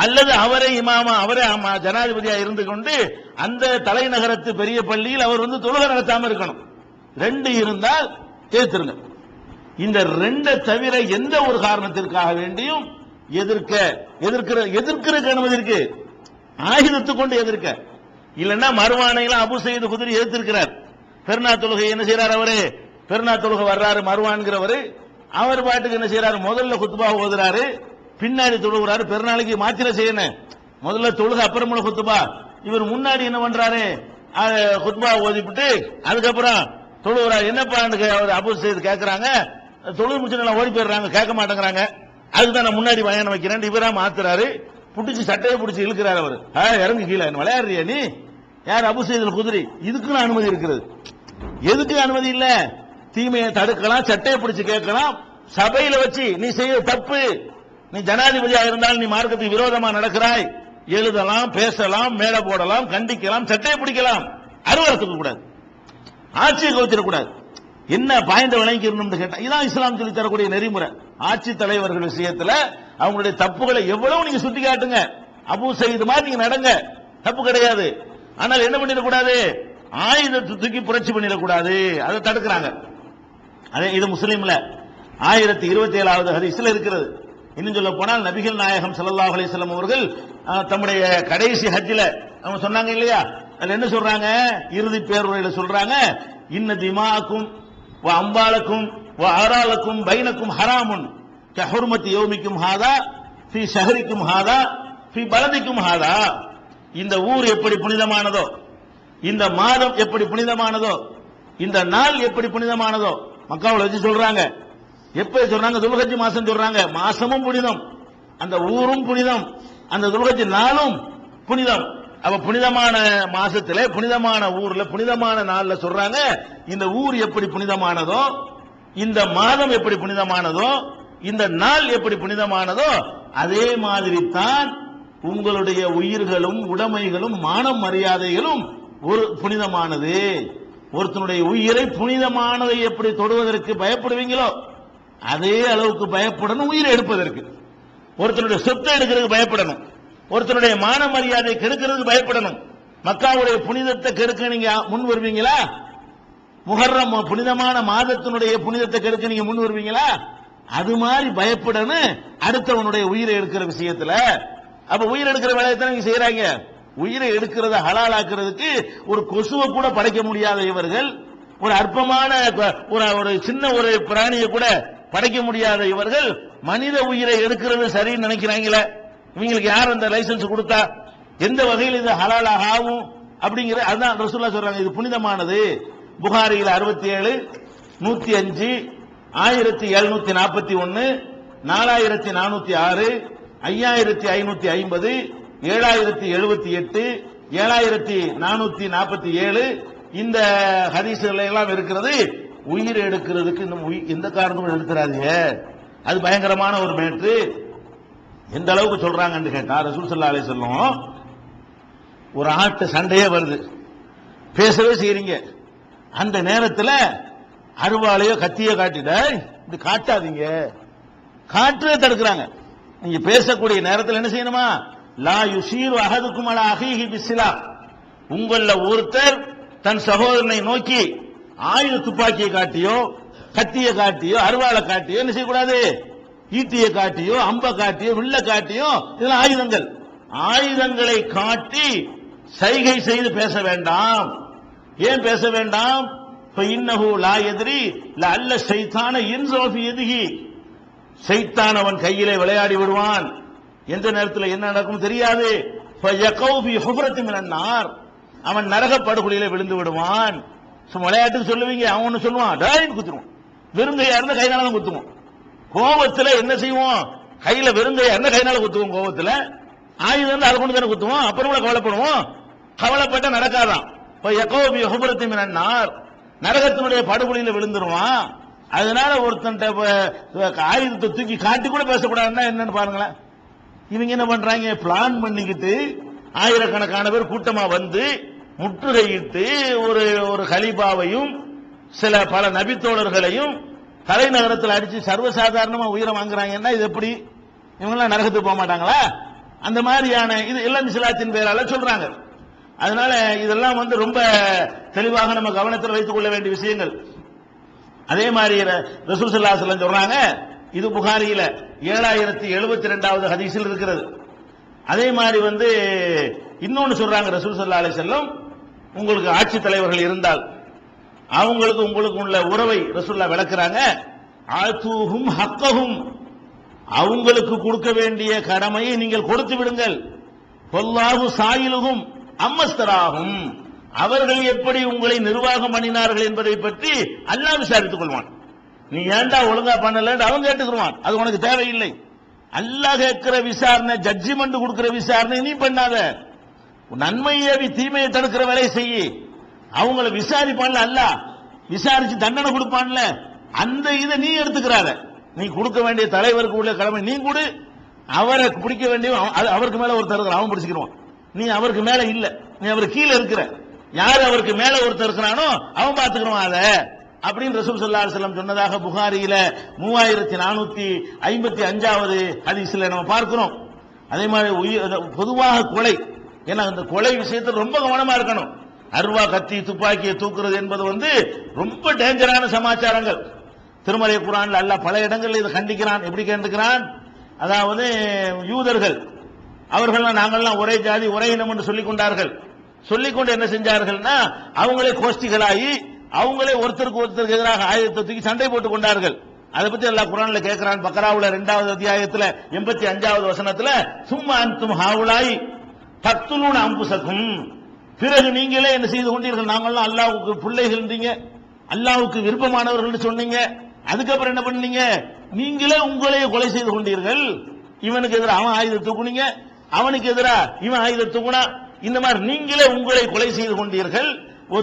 அல்லது அவரே இமாமா, அவரே ஜனாதிபதியா இருந்து கொண்டு அந்த தலைநகரத்து பெரிய பள்ளியில் அவர் தொழுகை நடத்தாம இருக்கணும். ரெண்டு இருந்தால் ஏத்துருங்க. இந்த ரெண்டை தவிர எந்த ஒரு காரணத்திற்காக வேண்டியும் எதிர்க்கிறதுக்கு அனுமதி இருக்கு. ஆயுதத்தை கொண்டு எதிர்க்க இல்லைன்னா மருவானையெல்லாம் அபு சயீத் குத்ரி எதிர்த்திருக்கிறார். பெருநா தொழுகை என்ன செய்யறாரு, அவரு பெருநா தொழுகை வர்றாரு மருவான்கிறவரு, அவர் பாட்டுக்கு என்ன செய்யறாரு, முதல்ல குத்துபா ஓதுறாரு, பின்னாடி தொழுகிறாரு. பெருநாளைக்கு மாத்திர செய்யணும், முதல்ல தொழுகை அப்புறமுள்ள குத்துபா. இவர் முன்னாடி என்ன பண்றாரு, குத்துபா ஓதிவிட்டு அதுக்கப்புறம் தொழுகிறார். என்னப்பா அவர் அபு சயீத் கேட்கிறாங்க, தொழுகை முடிச்சு ஓடி போயிடுறாங்க, கேட்க மாட்டேங்கிறாங்க. அதுதான் நான் முன்னாடி பயணம் வைக்கிறேன். இவரா மாத்துறாரு, புடிச்சு சட்டையை பிடிச்சி இழுக்கிறார். அவர் இறங்கு கீழே விளையாடுறியா நீ, யார் அபு சயீத் குத்ரி. இதுக்கு அனுமதி இருக்கிறது. எதுக்கு அனுமதி இல்ல, தீமையை தடுக்கலாம், சட்டையை பிடிச்சு கேட்கலாம். சபையில வச்சு நீ செய்ய தப்பு, நீ ஜனாதிபதியாக இருந்தால் நீ மார்க்கத்துக்கு விரோதமா நடக்கிறாய், எழுதலாம், பேசலாம், மேடை போடலாம், கண்டிக்கலாம், சட்டையை பிடிக்கலாம். அருவருத்துக்க கூடாது, ஆட்சியை கவுத்திடக்கூடாது. என்ன பாய்ந்த விளங்கிக்கணும் கேட்டா, இதான் இஸ்லாம் சொல்லி தரக்கூடிய நெறிமுறை. ஆட்சி தலைவர்கள் விஷயத்துல அவங்களுடைய தப்புகளை எவ்வளவு நீங்க சுட்டி காட்டுங்க, அபு சயீத் மாதிரி நீங்க நடங்க, தப்பு கிடையாது. ஆனால் என்ன பண்ணிடக்கூடாது, ஆயுதத்தை தூக்கி புரட்சி பண்ணிடக்கூடாது, அதை தடுக்கிறாங்க. அதே இது முஸ்லீம்ல 1027வது ஹதீஸ்ல இருக்கிறது. இன்னும் சொல்ல போனால் நபிகள் நாயகம் ஸல்லல்லாஹு அலைஹி வஸல்லம் அவர்கள் தம்முடைய கடைசி ஹஜ்ஜில அவங்க சொன்னாங்க இல்லையா, அதுல என்ன சொல்றாங்க, இறுதி பேருரையில சொல்றாங்க, இன்ன திமாக்கும் வ அம்பாலக்கும் வ ஆராலக்கும் பைனக்கும் ஹராமுன் கஹுர்மத்தி யௌமிக்கும் ஹாதா ஃபீ ஷஹரிக்கும் ஹாதா ஃபீ பலதிக்கும் ஹாதா. இந்த ஊர் எப்படி புனிதமானதோ, இந்த மாதம் எப்படி புனிதமானதோ, இந்த நாள் எப்படி புனிதமானதோ மக்காவுல வச்சு சொல்றாங்க. எப்ப சொல்றாங்க, துல்ஹஜ் மாசம் சொல்றாங்க. மாசமும் புனிதம், அந்த ஊரும் புனிதம், அந்த துல்ஹஜ் நாளும் புனிதம். அப்ப புனிதமான மாசத்துல, புனிதமான ஊர்ல, புனிதமான நாள்ல சொல்றாங்க, இந்த ஊர் எப்படி புனிதமானதோ, இந்த மாதம் எப்படி புனிதமானதோ, இந்த நாள் எப்படி புனிதமானதோ, அதே மாதிரி தான் உங்களுடைய உயிர்களும் உடைமைகளும் மான மரியாதைகளும் ஒரு புனிதமானது. ஒருத்தனுடைய உயிரை புனிதமானதை எப்படி தொடுவதற்கு பயப்படுவீங்களோ அதே அளவுக்கு பயப்படணும் உயிரை எடுப்பதற்கு. ஒருத்தனுடைய சொத்தை எடுக்கிறதுக்கு பயப்படணும், ஒருத்தனுடைய மான மரியாதை கெடுக்கிறதுக்கு பயப்படணும். மக்காவுடைய புனிதத்தை கெடுக்க நீங்க முன் வருவீங்களா? முஹர்ரம் புனிதமான மாதத்தினுடைய புனிதத்தை கெடுக்க நீங்க முன் வருவீங்களா? அது மாதிரி பயப்படணும் அடுத்தவனுடைய உயிரை எடுக்கிற விஷயத்துல. அப்ப உயிர் எடுக்கிற வேலையை தான் நீங்க செய்யறாங்க. உயிரை எடுக்கிறத ஹலாலாக்குறதுக்கு ஒரு கொசுவை கூட படைக்க முடியாத இவர்கள், ஒரு அற்பமான ஒரு சின்ன ஒரு பிராணியை கூட படைக்க முடியாத இவர்கள் மனித உயிரை எடுக்கிறது சரின்னு நினைக்கிறாங்களே. இவங்களுக்கு யார் அந்த லைசன்ஸ் கொடுத்தா, எந்த வகையில் இது ஹலாலாக ஆகும் அப்படிங்கிற அதுதான் ரசூலுல்லாஹ் சொல்றாங்க, இது புனிதமானது. புகாரியில் 67, 105, 1741, 4406, 5550, 7078, 7447 இந்த ஹதீஸ்கள் எல்லாம் இருக்கிறது. உயிர் எடுக்கிறதுக்கு எந்த காரணமும் எடுத்துறாதீங்க, அது பயங்கரமான ஒரு மேற்று. எந்த அளவுக்கு சொல்றாங்கன்னு கேட்டா, ரசூல் ஸல்லல்லாஹு அலைஹி வஸல்லம் ஒரு ஆட்டு சண்டையே வருது, பேசவே செய்றீங்க, அந்த நேரத்தில் அருவாளையோ கத்தியோ காட்டிட இது காட்டாதீங்க, காற்றே தடுக்கிறாங்க. நீங்க பேசக்கூடிய நேரத்தில் என்ன செய்யணுமா, லா யுஷீரு அஹதுக்கும் அலா அஹீஹி பிஸ்ஸிலா, உங்கள ஒருத்தர் தன் சகோதரனை நோக்கி ஆயுத துப்பாக்கியை காட்டியோ கத்தியை காட்டியோ அருவாளை காட்டியோ என்ன செய்யக்கூடாது, ஈட்டியை காட்டியோ அம்ப காட்டியோ வில்ல காட்டியோ, இதெல்லாம் ஆயுதங்கள். ஆயுதங்களை காட்டி சைகை செய்து பேச வேண்டாம். ஏன் பேச வேண்டாம்? இன்னஹு லா யத்ரி லஅல்ல ஷைத்தான யன்ஸு ஃபீ யதிஹி, சைத்தான் அவன் கையிலே விளையாடி விடுவான். எந்த நேரத்தில் என்ன நடக்கும் தெரியாது. அவன் நரக படுகொலியில விழுந்து விடுவான். விளையாட்டுக்கு சொல்லுவீங்க, அவன் ஒண்ணு சொல்லுவான், டாயின் குத்துருவான். வெறுங்கையா இருந்தா கைனால குத்துவோம். கோபத்துல என்ன செய்வோம், கையில வெறுங்கையா இருந்தா கைனால குத்துவோம். கோபத்துல ஆயுதம் இருந்தா அதை கொண்டு தானே குத்துவோம். அப்புறம் கவலைப்படுவோம். கவலைப்பட்ட நடக்காதான். நரகத்தினுடைய படுகொலியில விழுந்துருவான். அதனால ஒருத்தன் ஆயுதத்தை தூக்கி காட்டி கூட பேசக்கூடாதுன்னா என்னன்னு பாருங்களேன். இவங்க என்ன பண்றாங்க, பிளான் பண்ணிக்கிட்டு ஆயிரக்கணக்கான பேர் கூட்டமா வந்து முற்றுகையிட்டு ஒரு கலீஃபாவையும் பல நபித்தோழர்களையும் தலைநகரத்தில் அடிச்சு சர்வசாதாரணமா உயிரை வாங்குறாங்கன்னா இது எப்படி? இவங்கெல்லாம் நரகத்துக்கு போக மாட்டாங்களா? அந்த மாதிரியான இது எல்லாம் இஸ்லாத்தின் பேரால சொல்றாங்க. அதனால இதெல்லாம் ரொம்ப தெளிவாக நம்ம கவனத்தில் வைத்துக் கொள்ள வேண்டிய விஷயங்கள். அதே மாதிரி ரசூல் ஸல்லல்லாஹு அலைஹி வஸல்லம் சொல்றாங்க, இது புகாரியில 7072வது ஹதீஸில் இருக்கிறது. அதே மாதிரி இன்னொன்னு சொல்றாங்க ரசூல் ஸல்லல்லாஹு அலைஹி வஸல்லம், உங்களுக்கு ஆட்சி தலைவர்கள் இருந்தால் அவங்களுக்கு உங்களுக்கு உள்ள உறவை ரசூலுல்லாஹ் விளக்குறாங்க. ஆதூஹும் ஹக்கஹும், அவங்களுக்கு கொடுக்க வேண்டிய கடமையை நீங்கள் கொடுத்து விடுங்கள். வல்லாஹு சாயிலுஹும் அம்மஸ்தராகும், அவர்கள் எப்படி உங்களை நிர்வாகம் பண்ணினார்கள் என்பதை பற்றி அல்லாஹ் விசாரித்துக் கொள்வான். நீ ஏன்டா ஒழுங்கா பண்ணல அவன் கேட்டுக்குவான், அது உனக்கு தேவையில்லை. அல்லாஹ் கேட்கிற விசாரணை, ஜட்ஜ்மெண்ட் கொடுக்கிற விசாரணை நீ பண்ணாத. நன்மையை தீமையை தடுக்கிற வேலையை செய்ய. அவங்கள விசாரிப்பான்ல, அல்லாஹ் விசாரிச்சு தண்டனை கொடுப்பான்ல, அந்த இதை நீ எடுத்துக்கிறாத. நீ கொடுக்க வேண்டிய தலைவருக்கு உள்ள கடமை நீ கொடு. அவரை பிடிக்க வேண்டிய அவருக்கு மேல ஒருத்தர் இருக்கிற, அவன் பிடிச்சுக்கிடுவான். நீ அவருக்கு மேல இல்ல, நீ அவருக்கு கீழே இருக்கிற. யார் அவருக்கு மேல ஒருத்தர் இருக்கிறானோ அவன் பார்த்துக்கணும் அதை அப்படின்னு ரசூல் ஸல்லல்லாஹு அலைஹி வஸல்லம் சொன்னதாக புகாரியில 3455வது ஹதீஸ்ல நம்ம பார்க்கிறோம். அதே மாதிரி பொதுவாக கொலை, ஏன்னா அந்த கொலை விஷயத்தில் ரொம்ப கவனமா இருக்கணும். அருவா கத்தி துப்பாக்கியை தூக்குறது என்பது ரொம்ப டேஞ்சரான சமாச்சாரங்கள். திருமறை குர்ஆன்ல அல்லாஹ் பல இடங்களில் இதை கண்டிக்கிறான். எப்படி கண்டிக்கிறான்? அதாவது யூதர்கள் அவர்கள் நாங்கள்லாம் ஒரே ஜாதி ஒரே இனம் என்று சொல்லிக் கொண்டார்கள். சொல்லிக்கொண்டு என்ன செஞ்சார்கள்னா, அவங்களே கோஷ்டிகளாகி அவங்களே ஒருத்தருக்கு ஒருத்தருக்கு எதிராக ஆயுதத்தை தூக்கி சண்டை போட்டுக் கொண்டார்கள். அதை பத்தி அல்லாஹ் குர்ஆன்ல கேட்கிறான். பக்ராவுல 2வது அத்தியாயத்துல 85வது வசனத்துல, சும்மா அன்தும் ஹாவுலாய் தக்துலூன அன்புசக்கும், பிறகு நீங்களே என்ன செய்து கொண்டீர்கள், நாங்கள்லாம் அல்லாஹ்வுக்கு பிள்ளைகள் இருந்தீங்க, அல்லாஹ்வுக்கு விருப்பமானவர்கள் சொன்னீங்க. அதுக்கப்புறம் என்ன பண்ணீங்க, நீங்களே உங்களையே கொலை செய்து கொண்டீர்கள். இவனுக்கு எதிராக அவன் ஆயுதத்தை தூக்குனீங்க, அவனுக்கு எதிராக இவன் ஆயுதத்தை தூக்குனா, இந்த மாதிரி நீங்களே உங்களை கொலை செய்து கொண்டீர்கள்.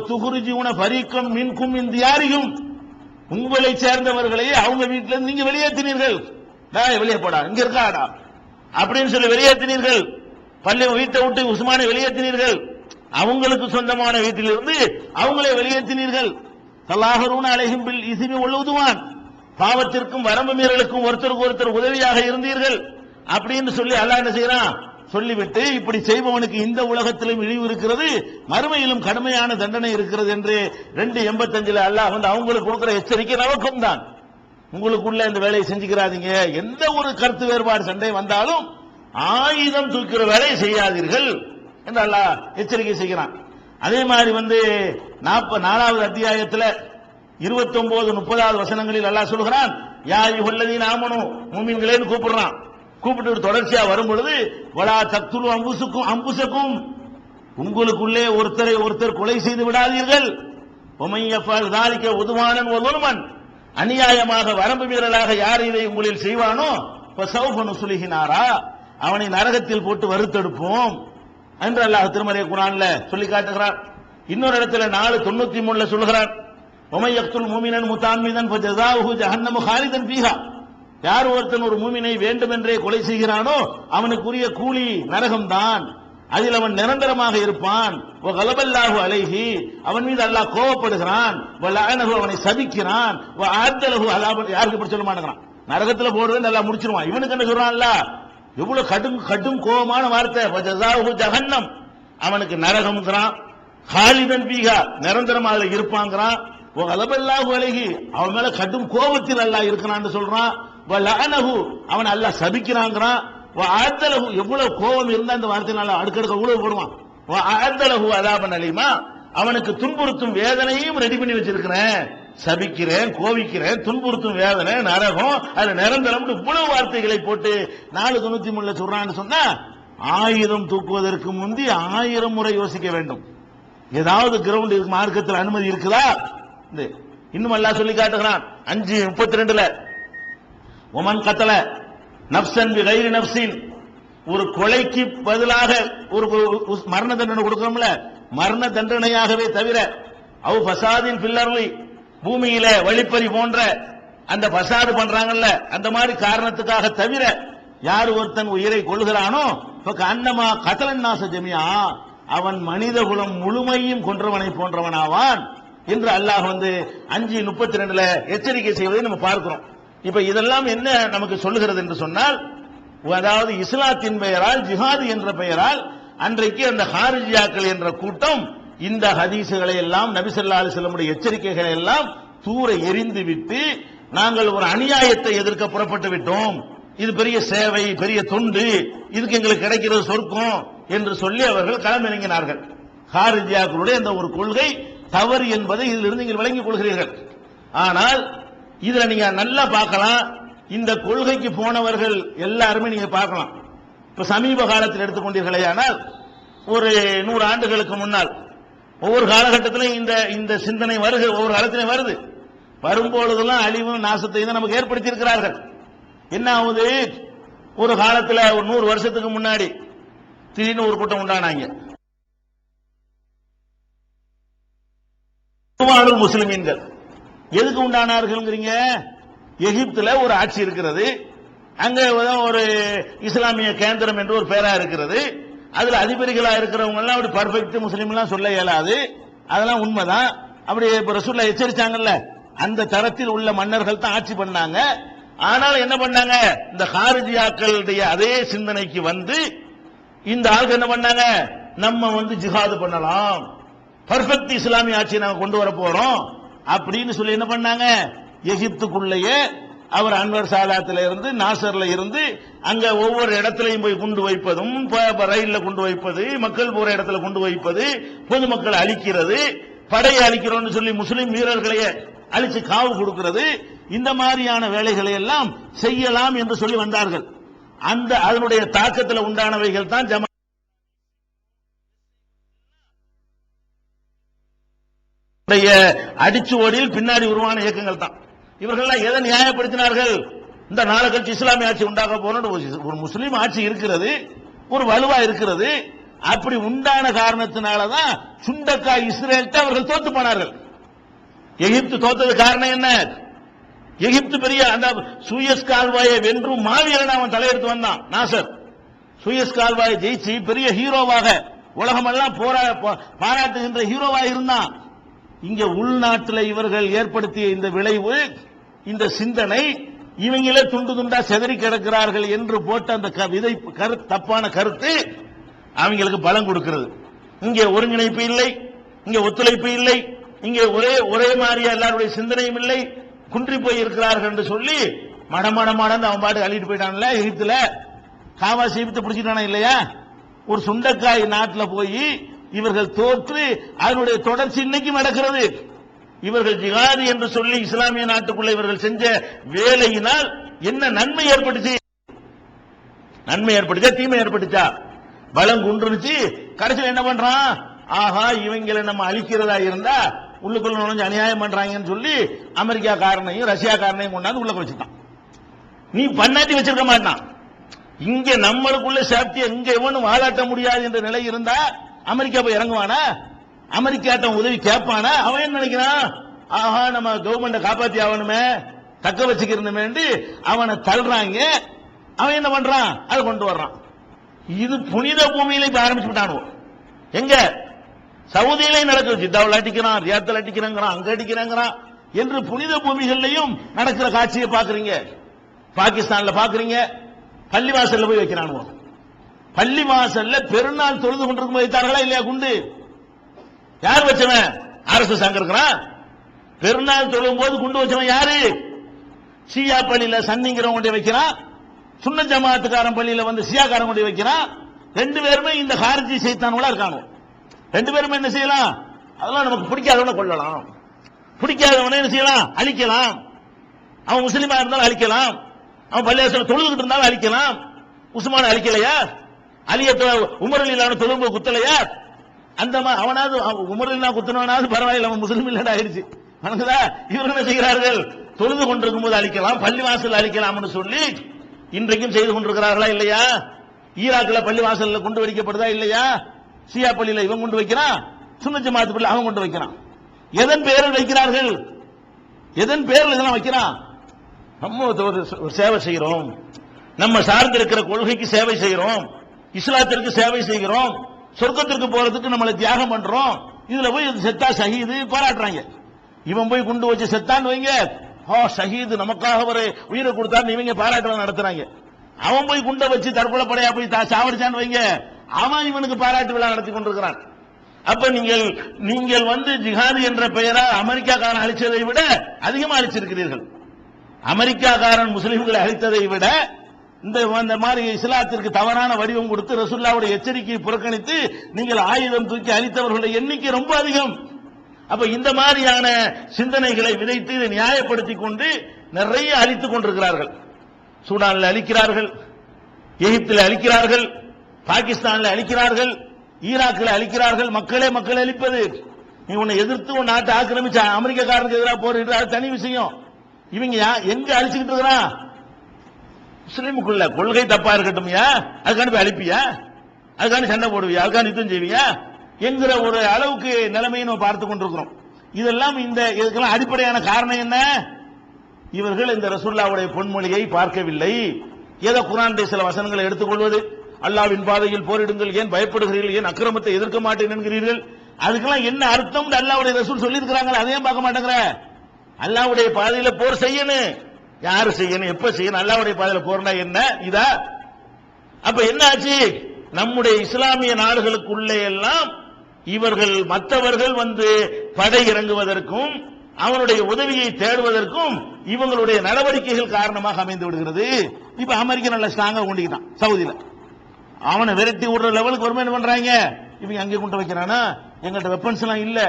துகுருஜூன ஃபரீக்கம் மின்கும் மின் தியாரிஹிம், உங்களை சேர்ந்தவர்களையே அவங்க வீட்டில இருந்து நீங்க வெளியேற்றினீர்கள். வெளியே போடா, இங்க இருக்காடா அப்படின்னு சொல்லி வெளியேற்றினீர்கள். பள்ளி வீட்டை விட்டு உஸ்மானை வெளியேற்றினீர்கள். அவங்களுக்கு சொந்தமான வீட்டிலிருந்து அவங்களே வெளியேற்றினீர்கள். தல்லாஹரூன அலைஹிம் பில் இஸ்மி வல் உதுவான், பாவத்திற்கும் வரம்பு மீறலுக்கும் ஒருத்தருக்கு ஒருத்தர் உதவியாக இருந்தீர்கள் அப்படின்னு சொல்லி அல்லாஹ் என்ன செய்யறான், சொல்லிவிட்டு இப்படி செய்பவனுக்கு இந்த உலகத்திலும் இழிவு இருக்கிறது, மறுமையிலும் கடுமையான தண்டனை இருக்கிறது என்று 285 அல்லாஹ் அவங்களுக்கு கொடுக்கிற எச்சரிக்கை நமக்கும் தான். உங்களுக்குள்ள இந்த வேலையை செஞ்சுக்கிறாதீங்க. எந்த ஒரு கருத்து வேறுபாடு சண்டை வந்தாலும் ஆயுதம் தூக்கிற வேலையை செய்யாதீர்கள் என்று அல்லாஹ் எச்சரிக்கை செய்கிறான். அதே மாதிரி 44வது அத்தியாயத்தில் 29, 30வது வசனங்களில் அல்லாஹ் சொல்கிறான், யா அய்யுஹல்லதீன ஆமனூ, முஃமின்களேன்னு கூப்பிடுறான். கூப்பிட்டு தொடர்ச்சியா வரும் பொழுது, வலா தக்துலு அன்புசக்கும், உங்களுக்குள்ளே ஒருத்தரை ஒருத்தர் கொலை செய்து விடாதீர்கள். வமன் யஃஅல் ஸாலிக உதுவானன் வ ஸுல்மன், அநியாயமாக வரம்பு மீறலாக யார் இதை உங்களில் செய்வானோ ஃபஸௌஃப நுஸ்லிஹி நாரா, அவனை நரகத்தில் போட்டு வறுத்தெடுப்போம் என்று அல்லாஹ் திருமறை குர்ஆன்ல சொல்லி காட்டுகிறார். இன்னொரு இடத்துல 4:93 சொல்கிறார், வமன் யக்துல் முஃமினன் முதஅம்மிதன் ஃபஜஸாஉஹு ஜஹன்னமு காலிதன் ஃபீஹா, யார் ஒருத்தன் ஒரு மூமினை வேண்டுமென்றே கொலை செய்கிறானோ அவனுக்குரிய கூலி நரகம்தான், அதில் அவன் நிரந்தரமாக இருப்பான். வகலபல்லாஹு அலைஹி, அவன் மீது அல்லாஹ் கோபப்படுகிறான். வலஅனஹு, அவனை சபிக்கிறான். வஅத்தலஹு அஸாபன், யாருக்கு இப்படி சொல்ல மாட்டேங்கிறான், நரகத்தில் போடுறது நல்லா முடிச்சிருவான். இவனுக்கு என்ன சொல்றான்ல, எவ்வளவு கடும் கோபமான வார்த்தை. ஃபஜஸாஉஹு ஜஹன்னம், அவனுக்கு நரகம்ங்கறான். காலிதன் ஃபீஹா, நிரந்தரமாக அதில் இருப்பாங்கறான். வகலபல்லாஹு அலைஹி, அவன் மேல கடும் கோபத்தில் அல்லாஹ் இருக்கிறான்னு சொல்றான். வலஅனஹு, அவன் அல்லாஹ் சபிக்கிறாங்கறான். வஅத்தலஹு, எவ்வளவு கோபம் இருந்தா அந்த வார்த்தையினால அடுக்கடுக்க உழவு போடுவான். வஅத்தலஹு அஸாபன் அலீமா, அவனுக்கு துன்புறுத்தும் வேதனையும் ரெடி பண்ணி வச்சிருக்கிறேன், சபிக்கிறேன், கோவிக்கிறேன், துன்புறுத்தும் வேதனை, நரகம், அது நிரந்தரம் இவ்வளவு வார்த்தைகளை போட்டு 493 சொல்றான்னு சொன்னா 1000 தூக்குவதற்கு முந்தி 1000 முறை யோசிக்க வேண்டும். ஏதாவது கிரவுண்ட் மார்க்கத்தில் அனுமதி இருக்குதா? இன்னும் அல்லாஹ் சொல்லி காட்டுகிறான் 5:32 ஒமன் கத்தல நப்சன் பிகைரி நப்சின், ஒரு கொலைக்கு பதிலாக ஒரு மரண தண்டனை கொடுக்கிறோம்ல, மரண தண்டனையாகவே தவிர அவ் ஃபசாதின் பில்லர்லி, பூமியில வழிப்பறி போன்ற அந்த ஃபசாது பண்றாங்கல்ல அந்த மாதிரி காரணத்துக்காக தவிர யார் ஒருத்தன் உயிரை கொள்கிறானோ அன்னமா கதலன் நாச ஜமியா, அவன் மனித குலம் முழுமையும் கொன்றவனை போன்றவனாவான் என்று அல்லாஹ் 5:32 எச்சரிக்கை செய்வதை நம்ம பார்க்கிறோம். இப்ப இதெல்லாம் என்ன நமக்கு சொல்லுகிறது என்று சொன்னால், அதாவது இஸ்லாத்தின் பெயரால், ஜிஹாது என்ற பெயரால் அன்றைக்கு அந்த ஹாரிஜியாக்கள் என்ற கூட்டம் இந்த ஹதீசுகளை எல்லாம், நபி ஸல்லல்லாஹு அலைஹி வஸல்லம் எச்சரிக்கைகளை எல்லாம் தூர எறிந்து விட்டு, நாங்கள் ஒரு அநியாயத்தை எதிர்க்க புறப்பட்டு விட்டோம், இது பெரிய சேவை, பெரிய தொண்டு, இதுக்கு எங்களுக்கு கிடைக்கிறது சொர்க்கம் என்று சொல்லி அவர்கள் களமிறங்கினார்கள். ஹாரிஜியாக்களுடைய அந்த ஒரு கொள்கை தவறு என்பதை இதிலிருந்து நீங்கள் விளங்கிக் கொள்கிறீர்கள். ஆனால் இதுல நீங்க நல்லா பார்க்கலாம், இந்த கொள்கைக்கு போனவர்கள் எல்லாருமே நீங்க பார்க்கலாம். இப்ப சமீப காலத்தில் எடுத்துக்கொண்டீர்களே, ஆனால் ஒரு 100 ஆண்டுகளுக்கு முன்னால் ஒவ்வொரு காலகட்டத்திலும் இந்த சிந்தனை ஒவ்வொரு காலத்திலும் வருது. வரும்பொழுதெல்லாம் அழிவும் நாசத்தை தான் நமக்கு ஏற்படுத்தி இருக்கிறார்கள். என்ன ஆகுது, ஒரு காலத்தில் ஒரு 100 வருஷத்துக்கு முன்னாடி திடீர்னு ஒரு கூட்டம் உண்டானாங்க, முஸ்லிம்கள். எதுக்கு உண்டானார்கள்ங்கிறீங்க? எகிப்துல ஒரு ஆட்சி இருக்கிறது, அங்க ஒரு இஸ்லாமிய கேந்திரம் என்று ஒரு பேரா இருக்கிறது, அதுல அதிபதிகளா இருக்கிறவங்க எல்லாம் அப்படி பர்ஃபெக்ட் முஸ்லீம் எல்லாம் சொல்ல இயலாது, அதெல்லாம் உண்மைதான். அப்படி ரசூலுல்லாஹ் எச்சரிச்சாங்கல்ல, அந்த தரத்தில் உள்ள மன்னர்கள் தான் ஆட்சி பண்ணாங்க. ஆனால் என்ன பண்ணாங்க, இந்த ஹாரிஜியாக்களுடைய அதே சிந்தனைக்கு இந்த ஆளுக்கு என்ன பண்ணாங்க, நம்ம ஜிஹாது பண்ணலாம், பர்ஃபெக்ட் இஸ்லாமிய ஆட்சியை நாங்க கொண்டு வர போறோம் அப்படின்னு சொல்லி என்ன பண்ணாங்க, எகிப்துக்குள்ளேயே அவர் அன்வர் சாலாத்துல இருந்து நாசர்ல இருந்து அங்க ஒவ்வொரு இடத்திலையும் போய் குண்டு வைப்பதும், ரயில்ல குண்டு வைப்பது, மக்கள் போற இடத்துல குண்டு வைப்பது, பொதுமக்களை அழிக்கிறது, படையை அழிக்கிறோம்னு சொல்லி முஸ்லிம் வீரர்களையே அழிச்சு காவு கொடுக்கிறது, இந்த மாதிரியான வேலைகளை எல்லாம் செய்யலாம் என்று சொல்லி வந்தார்கள். அதனுடைய தாக்கத்தில் உண்டானவைகள் தான் ஜமா அடிச்சுவோடியில் பின்னாடி உருவான இயக்கங்கள் தான். இவர்கள் எதை நியாயப்படுத்தினார்கள், இந்த நாளை கழிச்சு இஸ்லாமிய ஆட்சி உண்டாக போன ஒரு முஸ்லீம் ஆட்சி இருக்கிறது, ஒரு வலுவா இருக்கிறது, அப்படி உண்டான காரணத்தினாலதான் சுண்டக்காய் இஸ்ரேல்கிட்ட அவர்கள் தோத்து போனார்கள். எகிப்து தோத்தது காரணம் என்ன? எகிப்து பெரிய அந்த சூயஸ் கால்வாயை வென்று மாவீரன் அவன் தலையெடுத்து வந்தான் நாசர். சூயஸ் கால்வாயை ஜெயிச்சு பெரிய ஹீரோவாக உலகமெல்லாம் பாராட்டுகின்ற ஹீரோவாக இருந்தான். இங்க உள்நாட்டில் இவர்கள் ஏற்படுத்திய இந்த விளைவு, இந்த சிந்தனை, இவங்களே துண்டு துண்டா செதறி கிடக்கிறார்கள் என்று போட்ட அந்த தப்பான கருத்து அவங்களுக்கு பலம் கொடுக்கிறது. இங்கே ஒருங்கிணைப்பு இல்லை, இங்கே ஒத்துழைப்பு இல்லை, இங்கே ஒரே மாதிரியா எல்லாருடைய சிந்தனையும் இல்லை, குன்றி போய் இருக்கிறார்கள் என்று சொல்லி மடமடமாடந்து அவன் பாட்டு அள்ளிட்டு போயிட்டான்ல. எகிப்துல காவாசி எகிப்து பிடிச்சிட்டானா இல்லையா? ஒரு சுண்டக்காய் நாட்டில் போய் இவர்கள் தோற்று அதனுடைய தொடர்ச்சி இன்னைக்கு நடக்கிறது. இவர்கள் ஜிஹாதி என்று சொல்லி இஸ்லாமிய நாட்டுக்குள்ள இவர்கள் செஞ்ச வேலையினால் என்ன நன்மை ஏற்பட்டுச்சு? நன்மை ஏற்பட்டுச்சா தீமை ஏற்பட்டுச்சா? பலம் குன்றுச்சு. கடைசியில் என்ன பண்றான், ஆஹா இவங்களை நம்ம அழிக்கிறதா இருந்தா உள்ளுக்குள்ள நுழைஞ்சு அநியாயம் பண்றாங்கன்னு சொல்லி அமெரிக்கா காரனையும் ரஷ்யா காரனையும் கொண்டாந்து உள்ள வச்சுட்டான். நீ பண்ணாட்டி வச்சிருக்க மாட்டான். இங்க நம்மளுக்குள்ள சேஃப்டி எங்க எவனும் வாழாட்ட முடியாது என்ற நிலை இருந்தா அமெரிக்கா போய் இறங்குவானா? அமெரிக்காட்ட உதவி கேட்பானா? அவன் என்ன நினைக்கிறான், ஆஹா நம்ம கவர்மெண்ட காப்பாத்தி ஆகணுமே, தக்க வச்சுக்கிறணுமே, அவனை தள்ளுறாங்க. அவன் என்ன பண்றான், அதை கொண்டு வர்றான். இது புனித பூமியில இப்ப ஆரம்பிச்சு விட்டானுவோம். எங்க சவுதியிலே நடக்குது, ஜித்தாவில் அடிக்கிறான், ரியாத்தில் அடிக்கிறாங்கிறான், அங்க அடிக்கிறாங்கிறான் என்று புனித பூமிகள்லையும் நடக்கிற காட்சியை பாக்குறீங்க. பாகிஸ்தான்ல பாக்குறீங்க, பள்ளிவாசல்ல போய் வைக்கிறானுவோம். பள்ளிவாசல்ல பெருநாள் தொழுது கொண்டிருக்கும் வைத்தார்களா இல்லையா குண்டு? யார் வச்சவன்? RSS அங்க இருக்கிறான். பெருநாள் தொழும் போது குண்டு வச்சவன் யாரு? ஷியா பள்ளியில சன்னிங்கிறவங்க வைக்கிறான், சுன்ன ஜமாத்துக்காரன் பள்ளியில ஷியாக்காரன் கொண்டு வைக்கிறான். ரெண்டு பேருமே இந்த ஹாரிஜி சைத்தான்களா இருக்காங்க. ரெண்டு பேருமே என்ன செய்யலாம், அதெல்லாம் நமக்கு பிடிக்காதவன கொள்ளலாம், பிடிக்காதவனை என்ன செய்யலாம்? அழிக்கலாம். அவன் முஸ்லீமா இருந்தாலும் அழிக்கலாம், அவன் பள்ளியாசல தொழுதுகிட்டு இருந்தாலும் அழிக்கலாம். உஸ்மான அழிக்கலையா? அலியத்த உமரலிலான தொழும்பு குத்தலையா? அந்த அவனாவது உமரலிலா குத்தினவனாவது பரவாயில்ல, அவன் முஸ்லீம் இல்லடா ஆயிடுச்சு. வணங்குதா? இவர்கள் என்ன செய்கிறார்கள்? தொழுது கொண்டிருக்கும் போது அழிக்கலாம், பள்ளிவாசல் அழிக்கலாம்னு சொல்லி இன்றைக்கும் செய்து கொண்டிருக்கிறார்களா இல்லையா? ஈராக்கில் பள்ளிவாசல்ல குண்டு வைக்கப்படுதா இல்லையா? ஷியா பள்ளியில இவன் கொண்டு வைக்கிறான், சுன்னத் ஜமாத் பள்ளி அவன் கொண்டு வைக்கிறான். எதன் பெயரில் வைக்கிறார்கள்? எதன் பெயரில் இதெல்லாம் வைக்கிறான்? நம்ம ஒரு சேவை செய்கிறோம், நம்ம சார்ந்திருக்கிற கொள்கைக்கு சேவை செய்கிறோம், இஸ்லாத்திற்கு சேவை செய்கிறோம், சொர்க்கத்திற்கு போறதுக்கு நம்மளை தியாகம் பண்றோம். இதுல போய் செத்தா ஷஹீது பாராட்டுறாங்க. இவன் போய் குண்டு வச்சு செத்தான்னு வைங்க, ஷஹீது நமக்காக ஒரு உயிரை கொடுத்தான்னு இவங்க பாராட்டு நடத்துறாங்க. அவன் போய் குண்டை வச்சு தற்கொலை படையா போய் சாவடிச்சான்னு வைங்க, அவன் இவனுக்கு பாராட்டு விழா நடத்தி கொண்டிருக்கிறான். அப்ப நீங்கள் வந்து ஜிஹாது என்ற பெயரால் அமெரிக்காக்காரன் அழிச்சதை விட அதிகமா அழிச்சிருக்கிறீர்கள். அமெரிக்காக்காரன் முஸ்லிம்களை அழித்ததை விட இந்த மாதிரி இஸ்லாத்திற்கு தவறான வடிவம் கொடுத்து ரசூலுல்லாஹ்வுடைய எச்சரிக்கையை புறக்கணித்து நீங்கள் ஆயுதம் தூக்கி அழித்தவர்களுடைய எண்ணிக்கை ரொம்ப அதிகம். அப்ப இந்த மாதிரியான சிந்தனைகளை விதைத்து இதை நியாயப்படுத்திக் கொண்டு நிறைய அழித்துக் கொண்டிருக்கிறார்கள். சூடானில் அழிக்கிறார்கள், எகிப்தில் அழிக்கிறார்கள், பாகிஸ்தானில் அழிக்கிறார்கள், ஈராக்கில் அழிக்கிறார்கள். மக்களை அழிப்பது, நீ உன்னை எதிர்த்து உன் நாட்டை ஆக்கிரமிச்ச அமெரிக்காரனுக்கு எதிராக போரிடுற, அது தனி விஷயம். இவங்க எங்க அழிச்சுக்கிட்டு இருக்கிறான்? முஸ்லிமுக்குள்ள கொள்கை தப்பா இருக்கட்டும், அதுக்காண்டி போய் அழிப்பியா? அதுக்காண்டி சண்டை போடுவியா? அதுக்காண்டி யுத்தம் செய்வியா? என்கிற ஒரு அளவுக்கு நிலைமையை நம்ம பார்த்துக் கொண்டிருக்கிறோம். இதெல்லாம் இதுக்கெல்லாம் அடிப்படையான காரணம் என்ன? இவர்கள் இந்த ரசூலுல்லாஹ்வுடைய பொன்மொழியை பார்க்கவில்லை. ஏதோ குர்ஆனுடைய சில வசனங்களை எடுத்துக்கொள்வது, அல்லாஹ்வின் பாதையில் போரிடுங்கள், ஏன் பயப்படுகிறீர்கள், ஏன் அக்கிரமத்தை எதிர்க்க மாட்டேன் என்கிறீர்கள், அதுக்கெல்லாம் என்ன அர்த்தம் அல்லாஹ்வுடைய ரசூல் சொல்லி இருக்கிறாங்க, அதையும் பார்க்க மாட்டேங்கிற. அல்லாஹ்வுடைய பாதையில போர் செய்யணும், யாரு செய்யணும், எப்ப செய்யணும், அல்லாஹ்வுடைய பாதையில போர்னா என்ன இதா? அப்ப என்ன ஆச்சு? நம்முடைய இஸ்லாமிய நாடுகளுக்குள்ளே எல்லாம் இவர்கள் மற்றவர்கள் வந்து படை இறங்குவதற்கும் அவனுடைய உதவியை தேடுவதற்கும் இவங்களுடைய நடவடிக்கைகள் காரணமாக அமைந்து விடுகிறது. இப்ப அமெரிக்கா நல்ல ஸ்ட்ராங்கா கொண்டிருக்கான் சவுதியில, அவனை விரட்டி விடுற லெவலுக்கு வருமா என்ன பண்றாங்க? இவங்க அங்கே கொண்டு வைக்கிறானா, எங்கள்கிட்ட வெப்பன்ஸ் எல்லாம் இல்ல,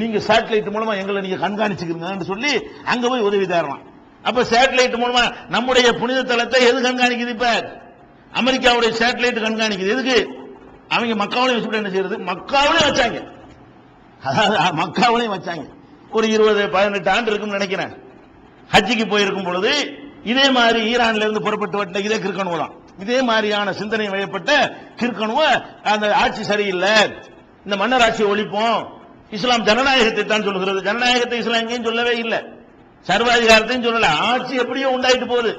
நீங்க சேட்டலைட் மூலமா எங்களை நீங்க கண்காணிச்சுக்கிறீங்கன்னு சொல்லி அங்க போய் உதவி தரலாம். அப்ப சேட்டலைட் மூலமா நம்முடைய புனித தலத்தை எது கண்காணிக்குது? இப்ப அமெரிக்காவுடைய சேட்டலைட் கண்காணிக்குது. எதுக்கு? அவங்க மக்காவிலையும் வச்சுட்டு என்ன செய்யறது? மக்காவிலையும் வச்சாங்க, மக்காவிலையும் வச்சாங்க. ஒரு 20-18 ஆண்டு இருக்குன்னு நினைக்கிறேன். ஹஜ்ஜிக்கு போயிருக்கும் பொழுது இதே மாதிரி ஈரான்ல இருந்து புறப்பட்டு வந்த இதே கிறுக்கணுவ தான், இதே மாதிரியான சிந்தனை வயப்பட்ட கிறுக்கணுவ, அந்த ஆட்சி சரியில்லை, இந்த மன்னர் ஆட்சியை ஒழிப்போம், இஸ்லாம் ஜனநாயகத்தை தான் சொல்லுகிறது. ஜனநாயகத்தை இஸ்லாம் எங்கேயும் சொல்லவே இல்லை, சர்வாதிகாரத்தையும் சொல்லல. ஆட்சி எப்படியோ உண்டாயிட்டு போகுது,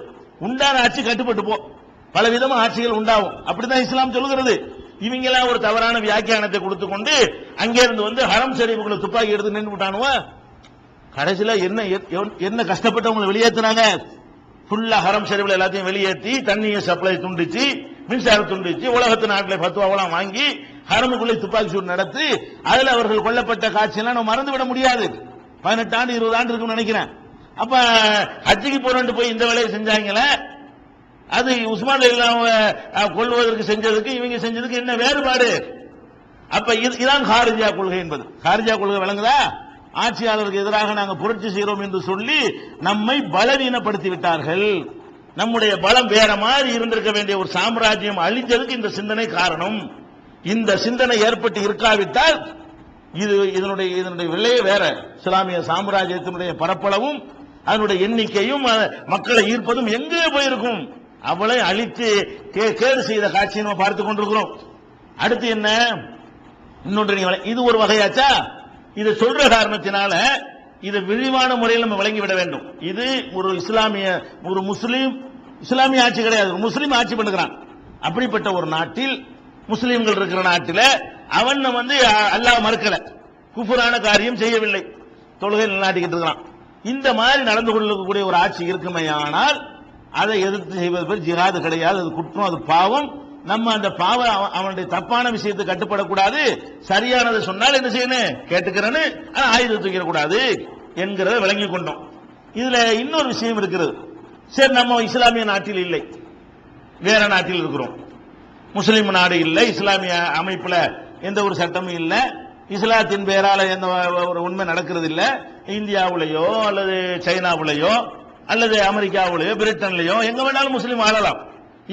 உண்டான ஆட்சி கட்டுப்பட்டு போ, பல விதமா ஆட்சிகள் உண்டாகும், அப்படிதான் இஸ்லாம் சொல்லுகிறது. இவங்க எல்லாம் ஒரு தவறான வியாக்கியானத்தை கொடுத்து கொண்டு அங்கே இருந்து வந்து ஹரம் ஷரீஃபுக்குள்ள துப்பாக்கி எடுத்து நின்று விட்டானுவ. கடைசியில என்ன கஷ்டப்பட்டவங்களை வெளியேற்றினாங்க? ஃபுல்லா ஹரம் ஷரீஃப்ல எல்லாத்தையும் வெளியேற்றி தண்ணியை சப்ளை துண்டிச்சு, மின்சாரம் துண்டிச்சு, உலகத்து நாட்டில் பத்துவாவெல்லாம் வாங்கி ஹரமுக்குள்ளே துப்பாக்கி சூடு நடத்தி அதுல அவர்கள் கொல்லப்பட்ட காட்சியெல்லாம் நம்ம மறந்து விட முடியாது. 18 ஆண்டு 20 ஆண்டு இருக்குன்னு நினைக்கிறேன். அப்ப ஹஜ்ஜிக்கு போறேன்னு போய் இந்த வேலையை செஞ்சாங்களே, அது உஸ்மான் கொள்வதற்கு செஞ்சதுக்கு இவங்க செஞ்சதுக்கு என்ன வேறுபாடு? அப்ப இதுதான் ஹாரிஜா கொள்கை என்பது. ஹாரிஜா கொள்கை விளங்குதா? ஆட்சியாளருக்கு எதிராக நாங்கள் புரட்சி செய்கிறோம் என்று சொல்லி நம்மை பலவீனப்படுத்தி விட்டார்கள். நம்முடைய பலம் வேற மாதிரி இருந்திருக்க வேண்டிய ஒரு சாம்ராஜ்யம் அழிஞ்சதுக்கு இந்த சிந்தனை காரணம். இந்த சிந்தனை ஏற்பட்டு இருக்காவிட்டால் இதனுடைய விலையே வேற. இஸ்லாமிய சாம்ராஜ்யத்தினுடைய பரப்பளவும் அதனுடைய எண்ணிக்கையும் மக்களை ஈர்ப்பதும் எங்கே போயிருக்கும்? அவளை அழித்து கேடு செய்த காட்சியை நம்ம பார்த்துக் கொண்டிருக்கிறோம். அடுத்து என்ன? இன்னொன்று, இது ஒரு வகையாச்சா? இதை சொல்ற காரணத்தினால இதை விரிவான முறையில் நம்ம விளங்கிவிட வேண்டும். இது ஒரு ஒரு இஸ்லாமிய ஆட்சி கிடையாது, ஒரு முஸ்லீம் ஆட்சி பண்ணுகிறான். அப்படிப்பட்ட ஒரு நாட்டில், முஸ்லீம்கள் இருக்கிற நாட்டில் அவன் வந்து அல்லாஹ் மறுக்கல, குஃபுரான காரியம் செய்யவில்லை, தொழுகை நிலைநாட்டிக்கிட்டு இருக்கிறான். இந்த மாதிரி நடந்து கொள்ளக்கூடிய ஒரு ஆட்சி இருக்குமையானால் அதை எதிர்த்து செய்வது பேர் ஜிஹாது கிடையாது, அது குற்றம், அது பாவம். நம்ம அந்த பாவம் அவனுடைய தப்பான விஷயத்தை கட்டுப்படக்கூடாது, சரியானதை சொன்னால் என்ன செய்யணும்? கேட்டுக்கிறேன்னு ஆயுதம் தூக்கிடக்கூடாது என்கிறத விளங்கி கொண்டோம். இதுல இன்னொரு விஷயம் இருக்கிறது. சரி, நம்ம இஸ்லாமிய நாட்டில் இல்லை, வேற நாட்டில் இருக்கிறோம். முஸ்லீம் நாடு இல்லை, இஸ்லாமிய அமைப்புல எந்த ஒரு சட்டமும் இல்லை, இஸ்லாத்தின் பெயரால எந்த ஒரு உண்மை நடக்கிறது இல்லை. இந்தியாவிலேயோ அல்லது சைனாவிலேயோ அல்லது அமெரிக்காவிலேயோ பிரிட்டன்லயோ எங்க வேணாலும் முஸ்லீம் வாழலாம்.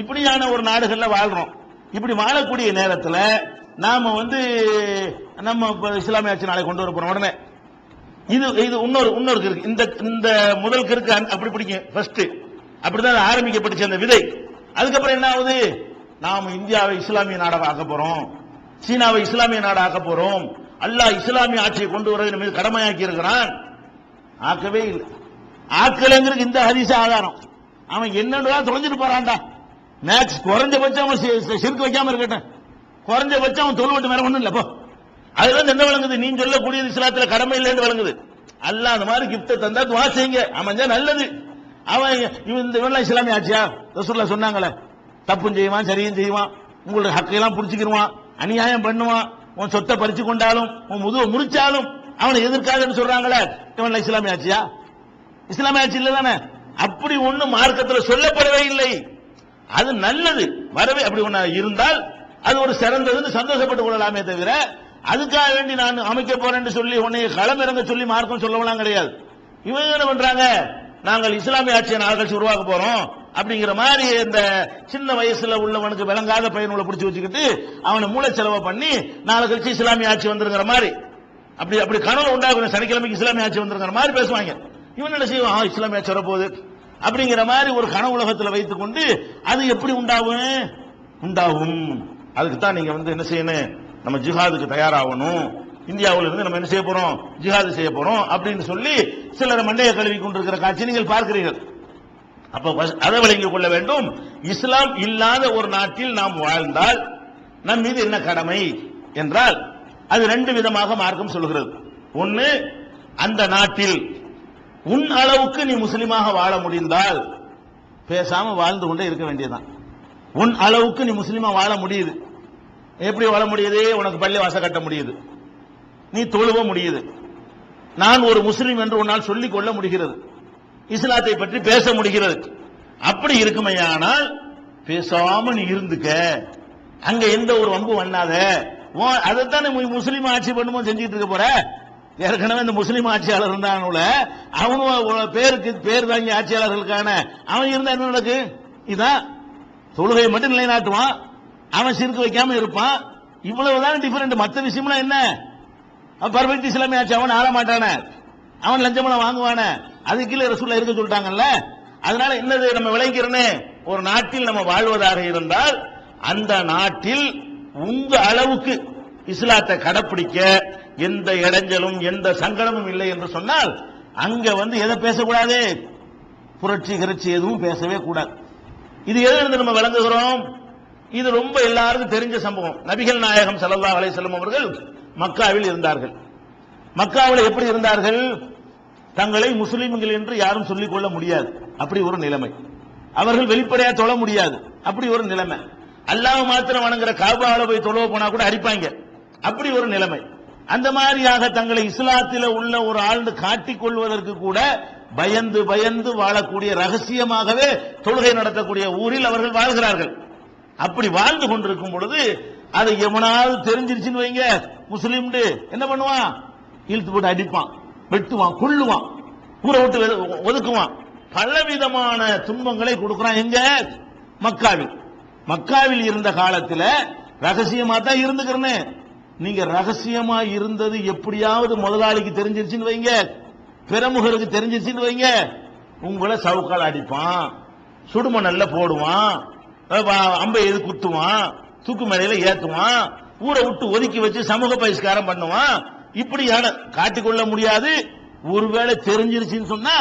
இப்படியான ஒரு நாடுகள்ல வாழ்றோம். இப்படி வாழக்கூடிய நேரத்தில் நாம நம்ம இஸ்லாமிய ஆட்சி நாளை கொண்டு வர போறோம். உடனே இது இன்னொரு இருக்கு. இந்த முதல் கிற்கு அப்படி பிடிக்கும். ஃபர்ஸ்ட் அப்படிதான் ஆரம்பிக்கப்பட்டுச்சு அந்த விதை. அதுக்கப்புறம் என்ன ஆகுது? நாம இந்தியாவை இஸ்லாமிய நாடாக ஆக்க போறோம், சீனாவை இஸ்லாமிய நாடாக ஆக்க போறோம், அல்லாஹ் இஸ்லாமிய ஆட்சியை கொண்டு வரது மீது கடமையாக்கி இருக்கிறான். ஆக்கவே இல்லை. ஆக்கலைங்கிறது இந்த ஹதீஸ் ஆதாரம். அவன் என்னன்னு தொலைஞ்சிட்டு போறான்டா. மேக்ஸ் குறைஞ்சபட்சம் அவன் சிறுக்கு வைக்காம இருக்கட்டும், குறைஞ்சபட்சம் அவன் தொழுவட்டு வேற ஒண்ணும் இல்லப்போ. அதுதான் என்ன விளங்குது? நீ சொல்லக்கூடியது இஸ்லாத்துல கடமை இல்லைன்னு விளங்குது. அல்லாஹ் அந்த மாதிரி கிஃப்ட் தந்தா துவா செய்யுங்க, அமைஞ்சா நல்லது. அவன் இவன் இஸ்லாமிய ஆட்சியா? ரசூலுல்லாஹ் சொன்னாங்களே, தப்பும் செய்வான் சரியும் செய்வான், உங்களுடைய ஹக்கையெல்லாம் புடிச்சுக்கிடுவான், அநியாயம் பண்ணுவான், உன் சொத்தை பறிச்சு கொண்டாலும் உன் முதுவை முறிச்சாலும் அவனை எதிர்க்காதுன்னு சொல்றாங்களே, இவன் இஸ்லாமிய ஆட்சியா? இஸ்லாமிய ஆட்சி இல்ல தானே. அப்படி ஒண்ணு மார்க்கத்தில் சொல்லப்படவே இல்லை. அது நல்லது வரவே. அப்படி ஒண்ணு இருந்தால் அது ஒரு சிறந்ததுன்னு சந்தோஷப்பட்டுக் கொள்ளலாமே தவிர அதுக்காக வேண்டி நான் அமைக்க போறேன்னு சொல்லி உன்னை களமிறங்க சொல்லி மார்க்கம் சொல்லலாம் கிடையாது. இவங்க என்ன பண்றாங்க? நாங்கள் இஸ்லாமிய ஆட்சியை நாலு கட்சி உருவாக்க போறோம் அப்படிங்கிற மாதிரி இந்த சின்ன வயசுல உள்ளவனுக்கு விளங்காத பையனுள்ள பிடிச்சி வச்சுக்கிட்டு அவனை மூளை செலவை பண்ணி நாலு கட்சி இஸ்லாமிய ஆட்சி வந்துருங்கிற மாதிரி அப்படி கனவு உண்டாகும். சனிக்கிழமைக்கு இஸ்லாமிய ஆட்சி வந்துருங்கிற மாதிரி பேசுவாங்க. இவன் என்ன செய்வான்? இஸ்லாமிய ஆட்சி வரப்போகுது அப்படிங்கிற மாதிரி ஒரு கனவு உலகத்தில் வைத்துக் கொண்டு அது எப்படி உண்டாகும். அதுக்கு தான் நீங்க என்ன செய்யணும்? நம்ம ஜிஹாதுக்கு தயாராகணும். இந்தியாவில் இருந்து நம்ம என்ன செய்ய போறோம்? ஜிஹாது செய்ய போறோம் அப்படின்னு சொல்லி சிலர் மண்டைய கழுவி கொண்டிருக்கிற காட்சி நீங்கள் பார்க்கிறீர்கள். அப்ப அதை விளங்கிக் கொள்ள வேண்டும். இஸ்லாம் இல்லாத ஒரு நாட்டில் நாம் வாழ்ந்தால் நம் மீது என்ன கடமை என்றால் அது ரெண்டு விதமாக மார்க்கம் சொல்கிறது. ஒன்னு, அந்த நாட்டில் உன் அளவுக்கு நீ முஸ்லிமாக வாழ முடிந்தால் பேசாம வாழ்ந்து கொண்டே இருக்க வேண்டியதுதான். உன் அளவுக்கு நீ முஸ்லிமா வாழ முடியுது. எப்படி வாழ முடியுது? உனக்கு பள்ளி வாசல் கட்ட முடியுது, நீ தொழுவ முடியுது, நான் ஒரு முஸ்லிம் என்று உன்னால் சொல்லிக் கொள்ள முடிகிறது, இஸ்லாத்தை பற்றி பேச முடிகிறது. அப்படி இருக்குமையானால் பேசாம நீ இருந்துக்க, அங்க எந்த ஒரு வம்பு பண்ணாத. அதைத்தானே முஸ்லீம் ஆட்சி பண்ணும்போது செஞ்சுட்டு இருக்க போற. ஏற்கனவே இந்த முஸ்லீம் ஆட்சியாளர் இருந்தானுல, அவனும் பேருக்கு பேர் தாங்கி ஆட்சியாளர்களுக்கான அவன் இருந்தா என்ன நடக்கு? இதான் தொழுகையை மட்டும் நிலைநாட்டுவான், அவன் சிறுக்கு வைக்காம இருப்பான். இவ்வளவுதான் டிஃபரெண்ட். மற்ற விஷயம்லாம் என்ன? பர்ஃபெக்ட் இஸ்லாமிய ஆட்சி. அவன் ஆள மாட்டானே, அவன் லஞ்சமெல்லாம் வாங்குவானே, அது கீழே ரசூலுல்லாஹ் இருக்க சொல்லிட்டாங்கல்ல. அதனால என்னது நம்ம விளைக்கிறனே, ஒரு நாட்டில் நம்ம வாழ்வதாக இருந்தால் அந்த நாட்டில் உங்க அளவுக்கு இஸ்லாத்தை கடைப்பிடிக்க எந்த இடைஞ்சலும் எந்த சங்கடமும் இல்லை என்று சொன்னால் அங்க எதை பேசக்கூடாது? புரட்சி கிரட்சி எதுவும் பேசவே கூடாது. இது எதிலிருந்து நம்ம விளங்குகிறோம்? இது ரொம்ப எல்லாருக்கும் தெரிஞ்ச சம்பவம். நபிகள் நாயகம் ஸல்லல்லாஹு அலைஹி வஸல்லம் அவர்கள் மக்காவில் இருந்தார்கள். மக்காவில் எப்படி இருந்தார்கள்? தங்களை முஸ்லிம்கள் என்று யாரும் சொல்லிக் கொள்ள முடியாது, அப்படி ஒரு நிலைமை. அவர்கள் வெளிப்படையா தொழ முடியாது, அப்படி ஒரு நிலைமை. அல்லாஹ் மாத்திரம் வணங்குற காபால போய் தொழ போனா கூட அடிப்பாங்க, அப்படி ஒரு நிலைமை. அந்த மாதிரியாக தங்களை இஸ்லாத்தில் உள்ள ஒரு ஆழ்ந்து காட்டிக் கொள்வதற்கு கூட பயந்து பயந்து வாழக்கூடிய, ரகசியமாகவே தொழுகை நடத்தக்கூடிய ஊரில் அவர்கள் வாழ்கிறார்கள். அப்படி வாழ்ந்து கொண்டிருக்கும் பொழுது அதை எவனாவது தெரிஞ்சிருச்சுன்னு வைங்க, முஸ்லீம் என்ன பண்ணுவான்? இழுத்து போட்டு அடிப்பான், வெட்டுவான், கொல்லுவான், ஊரை விட்டு ஒதுக்குவான், பலவிதமான துன்பங்களை கொடுக்கிறான். எங்க? மக்காவில். மக்காவில் இருந்த காலத்தில் ரகசியமா தான் இருந்துக்கிறேன்னு. நீங்க ரகசியமா இருந்தது எப்படியாவது முதலாளிக்கு தெரிஞ்சிருச்சுன்னு வைங்க, பிரமுகருக்கு தெரிஞ்சிருச்சுன்னு வைங்க, உங்களை சவுக்கால் அடிப்பான், சுடுமணல்ல போடுவான், அம்பை எது குத்துவான், தூக்கு மேலையில ஏத்துவான், ஊரை விட்டு ஒதுக்கி வச்சு சமூக பகிஷ்காரம் பண்ணுவான். இப்படியான காட்டிக்கொள்ள முடியாது. ஒருவேளை தெரிஞ்சிருச்சுன்னு சொன்னா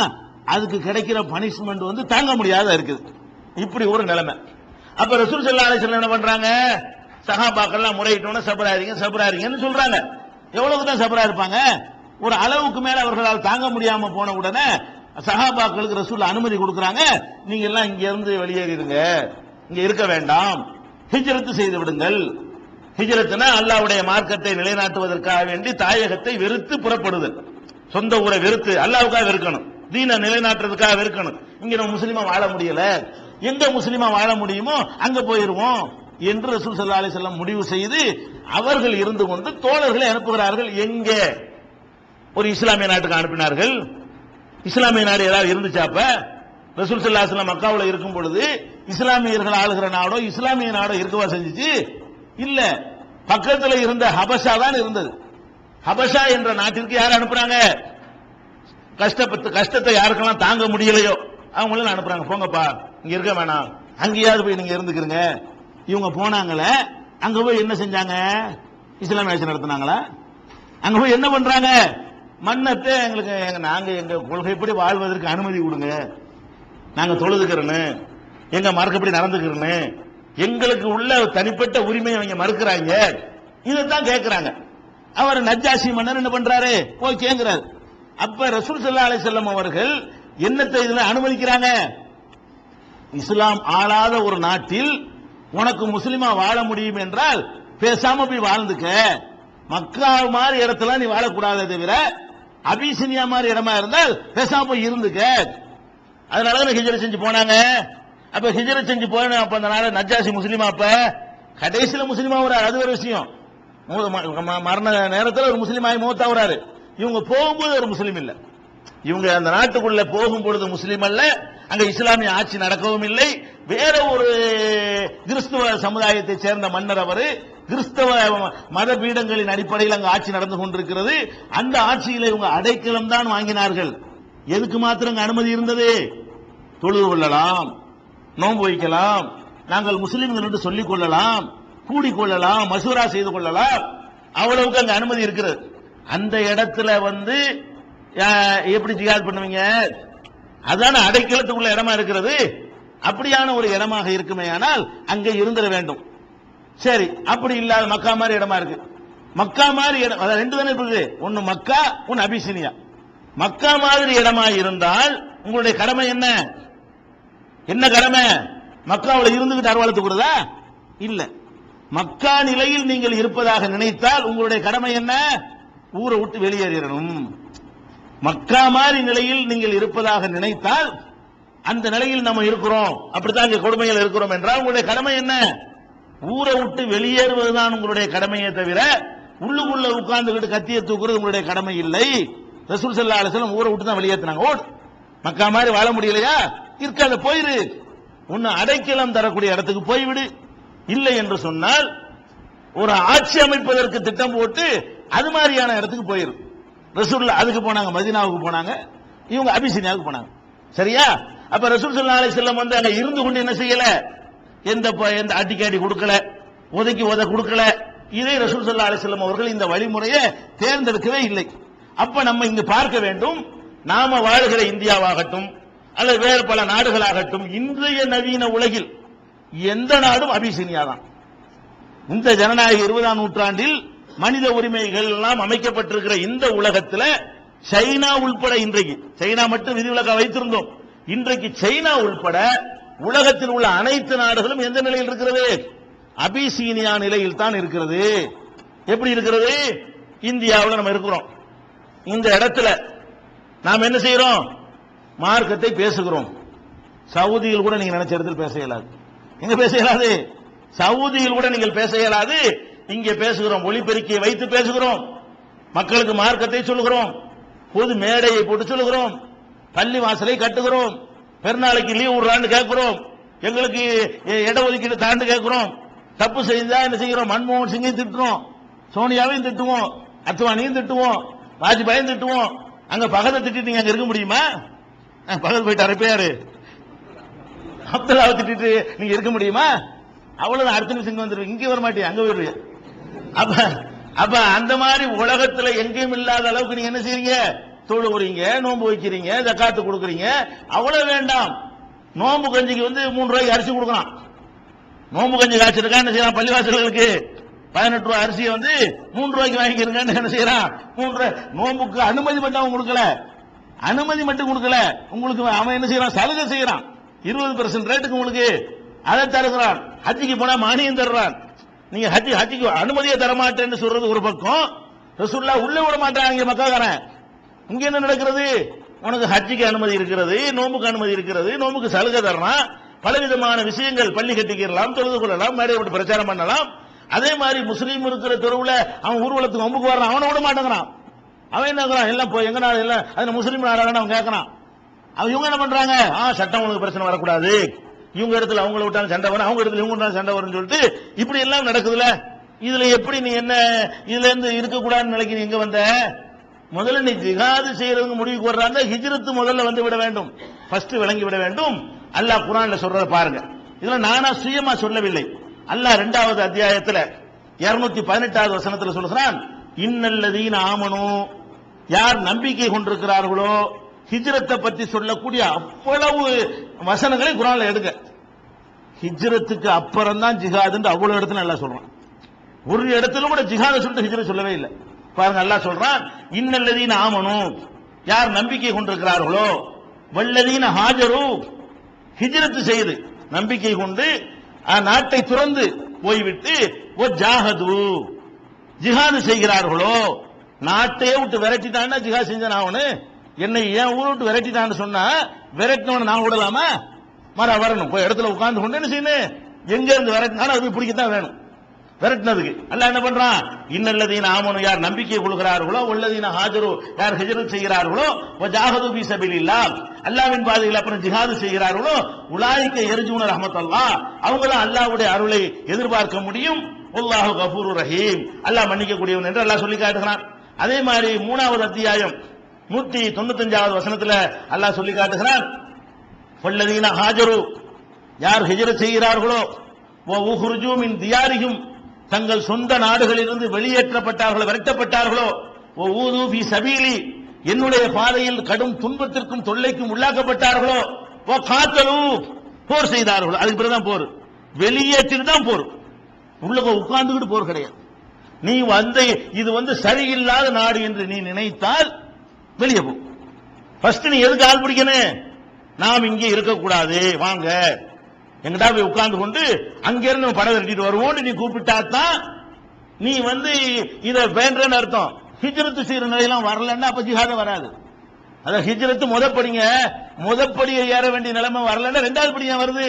அதுக்கு கிடைக்கிற பனிஷ்மெண்ட் தாங்க முடியாத இருக்குது. இப்படி ஒரு நிலைமை. அப்ப ரசூல் ஸல்லல்லாஹு அலைஹி வஸல்லம் என்ன பண்றாங்க? சஹாபாக்கள்லாம் முறையிட்டோன்னு சபராரிங்கன்னு சொல்றாங்க. எவ்வளவுக்கு தான் சபரா இருப்பாங்க? ஒரு அளவுக்கு மேல அவர்களால் தாங்க முடியாம போன உடனே சஹாபாக்களுக்கு ரசூல் அனுமதி கொடுக்கறாங்க. நீங்க எல்லாம் இங்க இருந்து வெளியேறிடுங்க, இங்க இருக்க வேண்டாம், ஹிஜ்ரத் செய்து விடுங்கள். ஹிஜ்ரத்னா அல்லாஹ்வுடைய மார்க்கத்தை நிலைநாட்டுவதற்காக வேண்டி தாயகத்தை வெறுத்து புறப்படுதல். சொந்த ஊரை வெறுத்து அல்லாஹ்வுக்காக வெறுக்கணும், தீனை நிலைநாட்டுறதுக்காக வெறுக்கணும். இங்க நம்ம முஸ்லிமா வாழ முடியல, எங்க முஸ்லிமா வாழ முடியுமோ அங்க போயிருவோம் என்று ரசூல் ஸல்லல்லாஹு அலைஹி வஸல்லம் முடிவு செய்து அவர்கள் இருந்து கொண்டு தோழர்களை அனுப்புகிறார்கள். எங்க? ஒரு இஸ்லாமிய நாட்டுக்கு அனுப்பினார்கள். இஸ்லாமிய நாடு ஏதாவது இருந்துச்சாப்ப? ரசூல் ஸல்லல்லாஹு அலைஹி வஸல்லம் மக்காவுல இருக்கும் பொழுது இஸ்லாமியர்கள் ஆளுகிற நாடோ இஸ்லாமிய நாடோ இருக்கவா செஞ்சுச்சு? இல்ல. பக்கத்தில் இருந்த ஹபஷா தான் இருந்தது. ஹபஷா என்ற நாட்டிற்கு யார் அனுப்புறாங்க? கஷ்டத்தை யாருக்கெல்லாம் தாங்க முடியலையோ அவங்கள அனுப்புறாங்க. போங்கப்பா, இங்க இருக்க வேணாம், அங்கேயாவது போய் நீங்க இருந்துக்கிறங்க. இவங்க போனாங்களே, அங்க போய் என்ன செஞ்சாங்க? இஸ்லாமிய ஆட்சி நடத்தினாங்களா? அங்க போய் என்ன பண்றாங்க? மன்னத்தை எங்களுக்கு நாங்க எங்க கொள்கைப்படி வாழ்வதற்கு அனுமதி கொடுங்க, நாங்க தொழுதுக்கிறோன்னு, எங்க மார்க்கப்படி நடந்துக்கிறோன்னு, எங்களுக்கு உள்ள தனிப்பட்ட உரிமையை அவங்க மறுக்கிறாங்க. இதைத்தான் கேட்கிறாங்க. அவர் நஜ்ஜாஷி மன்னர் என்ன பண்றாரு? போய் கேட்கிறாரு. அப்ப ரசூல் ஸல்லல்லாஹு அலைஹி வஸல்லம் அவர்கள் என்னத்தை இதுல அனுமதிக்கிறாங்க? இஸ்லாம் ஆளாத ஒரு நாட்டில் உனக்கு முஸ்லிமா வாழ முடியும் என்றால் பேசாம போய் வாழ்ந்துக்க. மக்கா மாதிரி இடத்துல நீ வாழக்கூடாதே தவிர அபிசினியா மாதிரி இடமா இருந்தால் பேசாம போய் இருந்துக்க. அதனால ஹிஜ்ரத் செஞ்சு போனாங்க. அப்ப ஹிஜ்ரத் செஞ்சு போன அப்ப அந்த நாள் நஜ்ஜாஷி முஸ்லிமா? அப்ப கடைசியில முஸ்லிமா வராரு, அது ஒரு விஷயம். மரண நேரத்தில் ஒரு முஸ்லிமாய் மூத்தா வராரு. இவங்க போகும்போது ஒரு முஸ்லீம் இல்ல. இவங்க அந்த நாட்டுக்குள்ள போகும் பொழுது முஸ்லீம் அல்ல. அங்க இஸ்லாமிய ஆட்சி நடக்கவும் இல்லை. வேற ஒரு கிறிஸ்துவ சமுதாயத்தை சேர்ந்த மன்னர் அவரு. கிறிஸ்தவ மத பீடங்களின் அடிப்படையில் அங்கு ஆட்சி நடந்து கொண்டிருக்கிறது. அந்த ஆட்சியில இவங்க அடைக்கலம் தான் வாங்கினார்கள். எதுக்கு மாத்திரம் அனுமதி இருந்தது? தொழுது கொள்ளலாம், நோன்பு வைக்கலாம், நாங்கள் முஸ்லிம்கள் என்று சொல்லிக் கொள்ளலாம், கூடிக்கொள்ளலாம், மசூரா செய்து கொள்ளலாம். அவ்வளவுக்கு அங்க அனுமதி இருக்கிறது. அந்த இடத்துல எப்படி ஜிஹாத் பண்ணுவீங்க? அதான அடைக்கலத்துக்குள்ள இடமா இருக்கிறது. அப்படியான ஒரு இடமாக இருக்குமே ஆனால் அங்கே இருந்திட வேண்டும். சரி, அப்படி இல்லாத மக்கா மாதிரி இடமா இருக்கு. மக்கா மாதிரி இடம், அதாவது ரெண்டு தானே இருக்குது, ஒன்னு மக்கா, ஒன்னு அபிசினியா. மக்கா மாதிரி இடமா இருந்தால் உங்களுடைய கடமை என்ன? என்ன கடமை? மக்காவில் இருந்துகிட்டு அறுவாளத்துக்குறதா? இல்ல. மக்கா நிலையில் நீங்கள் இருப்பதாக நினைத்தால் உங்களுடைய கடமை என்ன? ஊரை விட்டு வெளியேறணும். மக்கா மாதிரி நிலையில் நீங்கள் இருப்பதாக நினைத்தால் அந்த நிலையில் நம்ம இருக்கிறோம், அப்படித்தான் இங்க கொடுமைகள் இருக்கிறோம் என்றால் உங்களுடைய கடமை என்ன? ஊரை விட்டு வெளியேறுவதுதான் உங்களுடைய கடமையே தவிர உள்ளுக்குள்ள உட்கார்ந்துகிட்டு கத்திய தூக்குறது உங்களுடைய கடமை இல்லை. ரசூல் ஸல்லல்லாஹு அலைஹி வஸல்லம் ஊரை விட்டு தான் வெளியேற்றினாங்க. ஓடு, மக்கா மாதிரி வாழ முடியலையா? இருக்காத, போயிரு. உன்னை அடைக்கலம் தரக்கூடிய இடத்துக்கு போய்விடு. இல்லை என்று சொன்னால் ஒரு ஆட்சி அமைப்பதற்கு திட்டம் போட்டு அது மாதிரியான இடத்துக்கு போயிரும். ரசூல் அதுக்கு போனாங்க, மதீனாவுக்கு போனாங்க, இவங்க அபிசினியாவுக்கு போனாங்க. சரியா? அப்ப ரசூல் ஸல்லல்லாஹு அலைஹி வஸல்லம் அங்க இருந்து கொண்டு என்ன செய்யல? எந்த அடிக்காடி கொடுக்கல, உதைக்கு உத கொடுக்கல. இதை ரசூல் ஸல்லல்லாஹு அலைஹி வஸல்லம் அவர்கள் இந்த வழிமுறையை தேர்ந்தெடுக்கவே இல்லை. அப்ப நம்ம இங்கு பார்க்க வேண்டும், நாம வாழ்கிற இந்தியாவாகட்டும் அல்லது வேறு பல நாடுகளாகட்டும், இன்றைய நவீன உலகில் எந்த நாடும் அபிசினியா தான். இந்த ஜனநாயக 20ஆம் நூற்றாண்டில் மனித உரிமைகள் எல்லாம் அமைக்கப்பட்டிருக்கிற இந்த உலகத்தில் சைனா உள்பட, இன்றைக்கு சைனா மட்டும் விதிவிலக்கா வைத்திருந்தோம், இன்றைக்கு சைனா உள்பட உலகத்தில் உள்ள அனைத்து நாடுகளும் எந்த நிலையில் இருக்கிறது? அபிசீனியா நிலையில் தான் இருக்கிறது. எப்படி இருக்கிறது? இந்தியாவில் நம்ம இருக்கிறோம். இந்த இடத்துல நாம் என்ன செய்யறோம்? மார்க்கத்தை பேசுகிறோம். சவுதியில் கூட நீங்க நினைச்ச இடத்தில் பேச இயலாது. எங்க பேச இயலாது? சவுதியில் கூட நீங்கள் பேச இயலாது. இங்கே பேசுகிறோம், ஒளிபெருக்கியை வைத்து பேசுகிறோம், மக்களுக்கு மார்க்கத்தை சொல்லுகிறோம், பொது மேடையை போட்டு சொல்லுகிறோம், பள்ளி வாசலை கட்டுகிறோம், பெருநாளைக்கு லீவ் விடுறான்னு கேட்கிறோம், எங்களுக்கு இடஒதுக்கீடு தாண்டு கேட்கிறோம். தப்பு செய்தா என்ன செய்கிறோம்? மன்மோகன் சிங்கையும் திட்டுறோம், சோனியாவையும் திட்டுவோம், அத்வானியும் திட்டுவோம், வாஜ்பாயும் திட்டுவோம். அங்க பகதை திட்டிட்டு நீங்க அங்க இருக்க முடியுமா? பகல் போயிட்டு அரைப்பையாரு அப்துல்லாவை திட்டிட்டு நீங்க இருக்க முடியுமா? அவ்வளவு அடுத்த நிமிஷம் வந்துருவீங்க, இங்கே வர மாட்டீங்க, அங்க போயிருவீங்க. அப்ப அந்த மாதிரி உலகத்துல எங்கேயும் இல்லாத அளவுக்கு நீங்க என்ன செய்றீங்க? தொழுகிறீங்க, நோன்பு வைக்கிறீங்க, ஜக்காத்து கொடுக்குறீங்க. அவ்வளவு வேண்டாம், நோன்பு கஞ்சிக்கு 3 ரூபாய்க்கு அரிசி கொடுக்கலாம். நோன்பு கஞ்சி காய்ச்சிருக்கா என்ன செய்யலாம்? பள்ளிவாசல்களுக்கு 18 ரூபாய் அரிசியை 3 ரூபாய்க்கு வாங்கிக்கிறீங்க. என்ன செய்யறான்? 3 ரூபாய். நோன்புக்கு அனுமதி மட்டும் அவன் கொடுக்கல, அனுமதி மட்டும் கொடுக்கல, உங்களுக்கு அவன் என்ன செய்யறான்? சலுகை செய்யறான். 20% ரேட்டுக்கு உங்களுக்கு அதை தருகிறான். ஹஜ்ஜிக்கு போனா மானியம் தர்றான். நீங்க ஹஜ்ஜிக்கு அனுமதியை தரமாட்டேன்னு சொல்றது ஒரு பக்கம், ரசூலுல்லாஹ் உள்ள விட மாட்டாங்க மக்காக்காரன். இங்க என்ன நடக்கிறது? உனக்கு ஹஜ்ஜிக்கு அனுமதி இருக்கிறது, நோம்புக்கு அனுமதி இருக்கிறது, நோம்புக்கு சலுகை தரலாம், பலவிதமான விஷயங்கள், பள்ளி கட்டிக்கலாம், தொழுது கொள்ளலாம், மேடை விட்டு பிரச்சாரம் பண்ணலாம். அதே மாதிரி முஸ்லீம் இருக்கிற தெருவுல அவன் ஊர்வலத்துக்கு நோம்புக்கு வர்றான், அவனை விட மாட்டேங்கிறான். அவன் என்ன எல்லாம் போய் எங்க நாடு எல்லாம் அது முஸ்லீம் நாடாக அவன் கேட்கறான். அவன் இவங்க என்ன பண்றாங்க, சட்டம் ஒழுங்கு பிரச்சனை வரக்கூடாது, இவங்க இடத்துல அவங்கள விட்டாலும் சண்டை வரும், அவங்க இடத்துல இவங்க விட்டாலும் சண்டை வரும்னு சொல்லிட்டு இப்படி எல்லாம் நடக்குதுல. இதுல எப்படி நீ என்ன இதுல இருந்து இருக்கக்கூடாதுன்னு நினைக்க நீ எங்க வந்த? முதல்ல நீ ஜிஹாது செய்யறதுக்கு முடிவுக்கு வர்றாங்க, ஹிஜ்ரத்து முதல்ல வந்து விட வேண்டும், ஃபர்ஸ்ட் விளங்கி விட வேண்டும். அல்லாஹ் குர்ஆன்ல சொல்றத பாருங்க. இதுல நானா சுயமா சொல்லவில்லை. அல்லாஹ் 2வது அத்தியாயத்துல 218வது வசனத்துல சொல்கிறான், இன்னல்லதீன ஆமனு, யார் நம்பிக்கை கொண்டிருக்கிறார்களோ, ஹிஜ்ரத்தை பற்றி சொல்லக்கூடிய அவ்வளவு வசனங்களை குர்ஆன்ல எடுங்க. ஹிஜ்ரத்துக்கு அப்புறம் தான் ஜிஹாதுன்னு அவ்வளவு இடத்துல அல்லாஹ் சொல்றான். ஒரு இடத்துல கூட ஜிஹாத சொல்லிட்டு ஹிஜ்ரத் சொல்லவே இல்லை. பாருங்க, அல்லாஹ் சொல்றான், இன்னல்லதீன ஆமனு, யார் நம்பிக்கை கொண்டிருக்கிறார்களோ, வல்லதீன ஹாஜரு, ஹிஜ்ரத் செய்து நம்பிக்கை கொண்டு நாட்டை துறந்து போய்விட்டு ஜாஹது, ஜிஹாது செய்கிறார்களோ, நாட்டையே விட்டு விரட்டிட்டான்னா ஜிஹாத் செஞ்சான். அவனு என்னை ஏன் ஊரை விட்டு விரட்டிட்டான்னு சொன்னா விரட்டினவனை நான் விடலாமா? மர வரணும், போய் இடத்துல உட்கார்ந்து கொண்டு என்ன செய்யணும், எங்க இருந்து விரட்டினாலும் அது பிடிக்கத்தான் வேணும். விரட்டினதுக்கு அல்லாஹ் என்ன பண்றான், இன்னல்லதீன ஆமனு, யார் நம்பிக்கை கொள்கிறார்களோ, வல்லதீன ஹாஜரு, யார் ஹிஜ்ரத் செய்கிறார்களோ, வஜாஹது ஃபீ ஸபீலில்லாஹ், அல்லாஹ்வின் பாதையில் அப்புறம் ஜிஹாது செய்கிறார்களோ, உலாயிக யர்ஜூன ரஹ்மத்தல்லாஹ், அவங்க தான் அல்லாஹ்வுடைய அருளை எதிர்பார்க்க முடியும். வல்லாஹு கஃபூருர் ரஹீம், அல்லாஹ் மன்னிக்க கூடியவன் என்று அல்லாஹ் சொல்லி காட்டுகிறான். அதே மாதிரி 3வது அத்தியாயம் 195வது வசனத்துல அல்லாஹ் சொல்லி காட்டுகிறான், வல்லதீன ஹாஜரு, யார் ஹிஜ்ரத் செய்கிறார்களோ, வ உஹ்ருஜூ மின் தியாரிஹிம், தங்கள் சொந்த நாடுகளிலிருந்து வெளியேற்றப்பட்டார்களோ, விரட்டப்பட்டார்களோ, வ ஊது ஃபீ ஸபீலி, என்னுடைய பாதையில் கடும் துன்பத்திற்கும் தொல்லைக்கும் உள்ளாக்கப்பட்டார்களோ, வ காத்தலு, போர் செய்தார்களோ. அதுக்கு பிறகுதான் போர், வெளியேற்றிட்டு தான் போர், உள்ள உட்கார்ந்துகிட்டு போர் கிடையாது. நீ இது சரியில்லாத நாடு என்று நீ நினைத்தால் வெளியே போ. ஃபர்ஸ்ட் நீ எதுக்கு ஆள் பிடிக்கணும், நாம் இங்கே இருக்கக்கூடாது, வாங்க எங்கிட்ட போய் உட்கார்ந்து கொண்டு அங்கிருந்து படம் விரட்டிட்டு வருவோம் நீ கூப்பிட்டாத்தான் நீ இத வேண்டன்னு அர்த்தம். ஹிஜ்ரத்து செய்யற நிலையெல்லாம் வரலன்னா அப்ப ஜிஹாத வராது. அத ஹிஜ்ரத்து முதற்படியை ஏற வேண்டிய நிலைமை வரலன்னா 2வது படி வருது.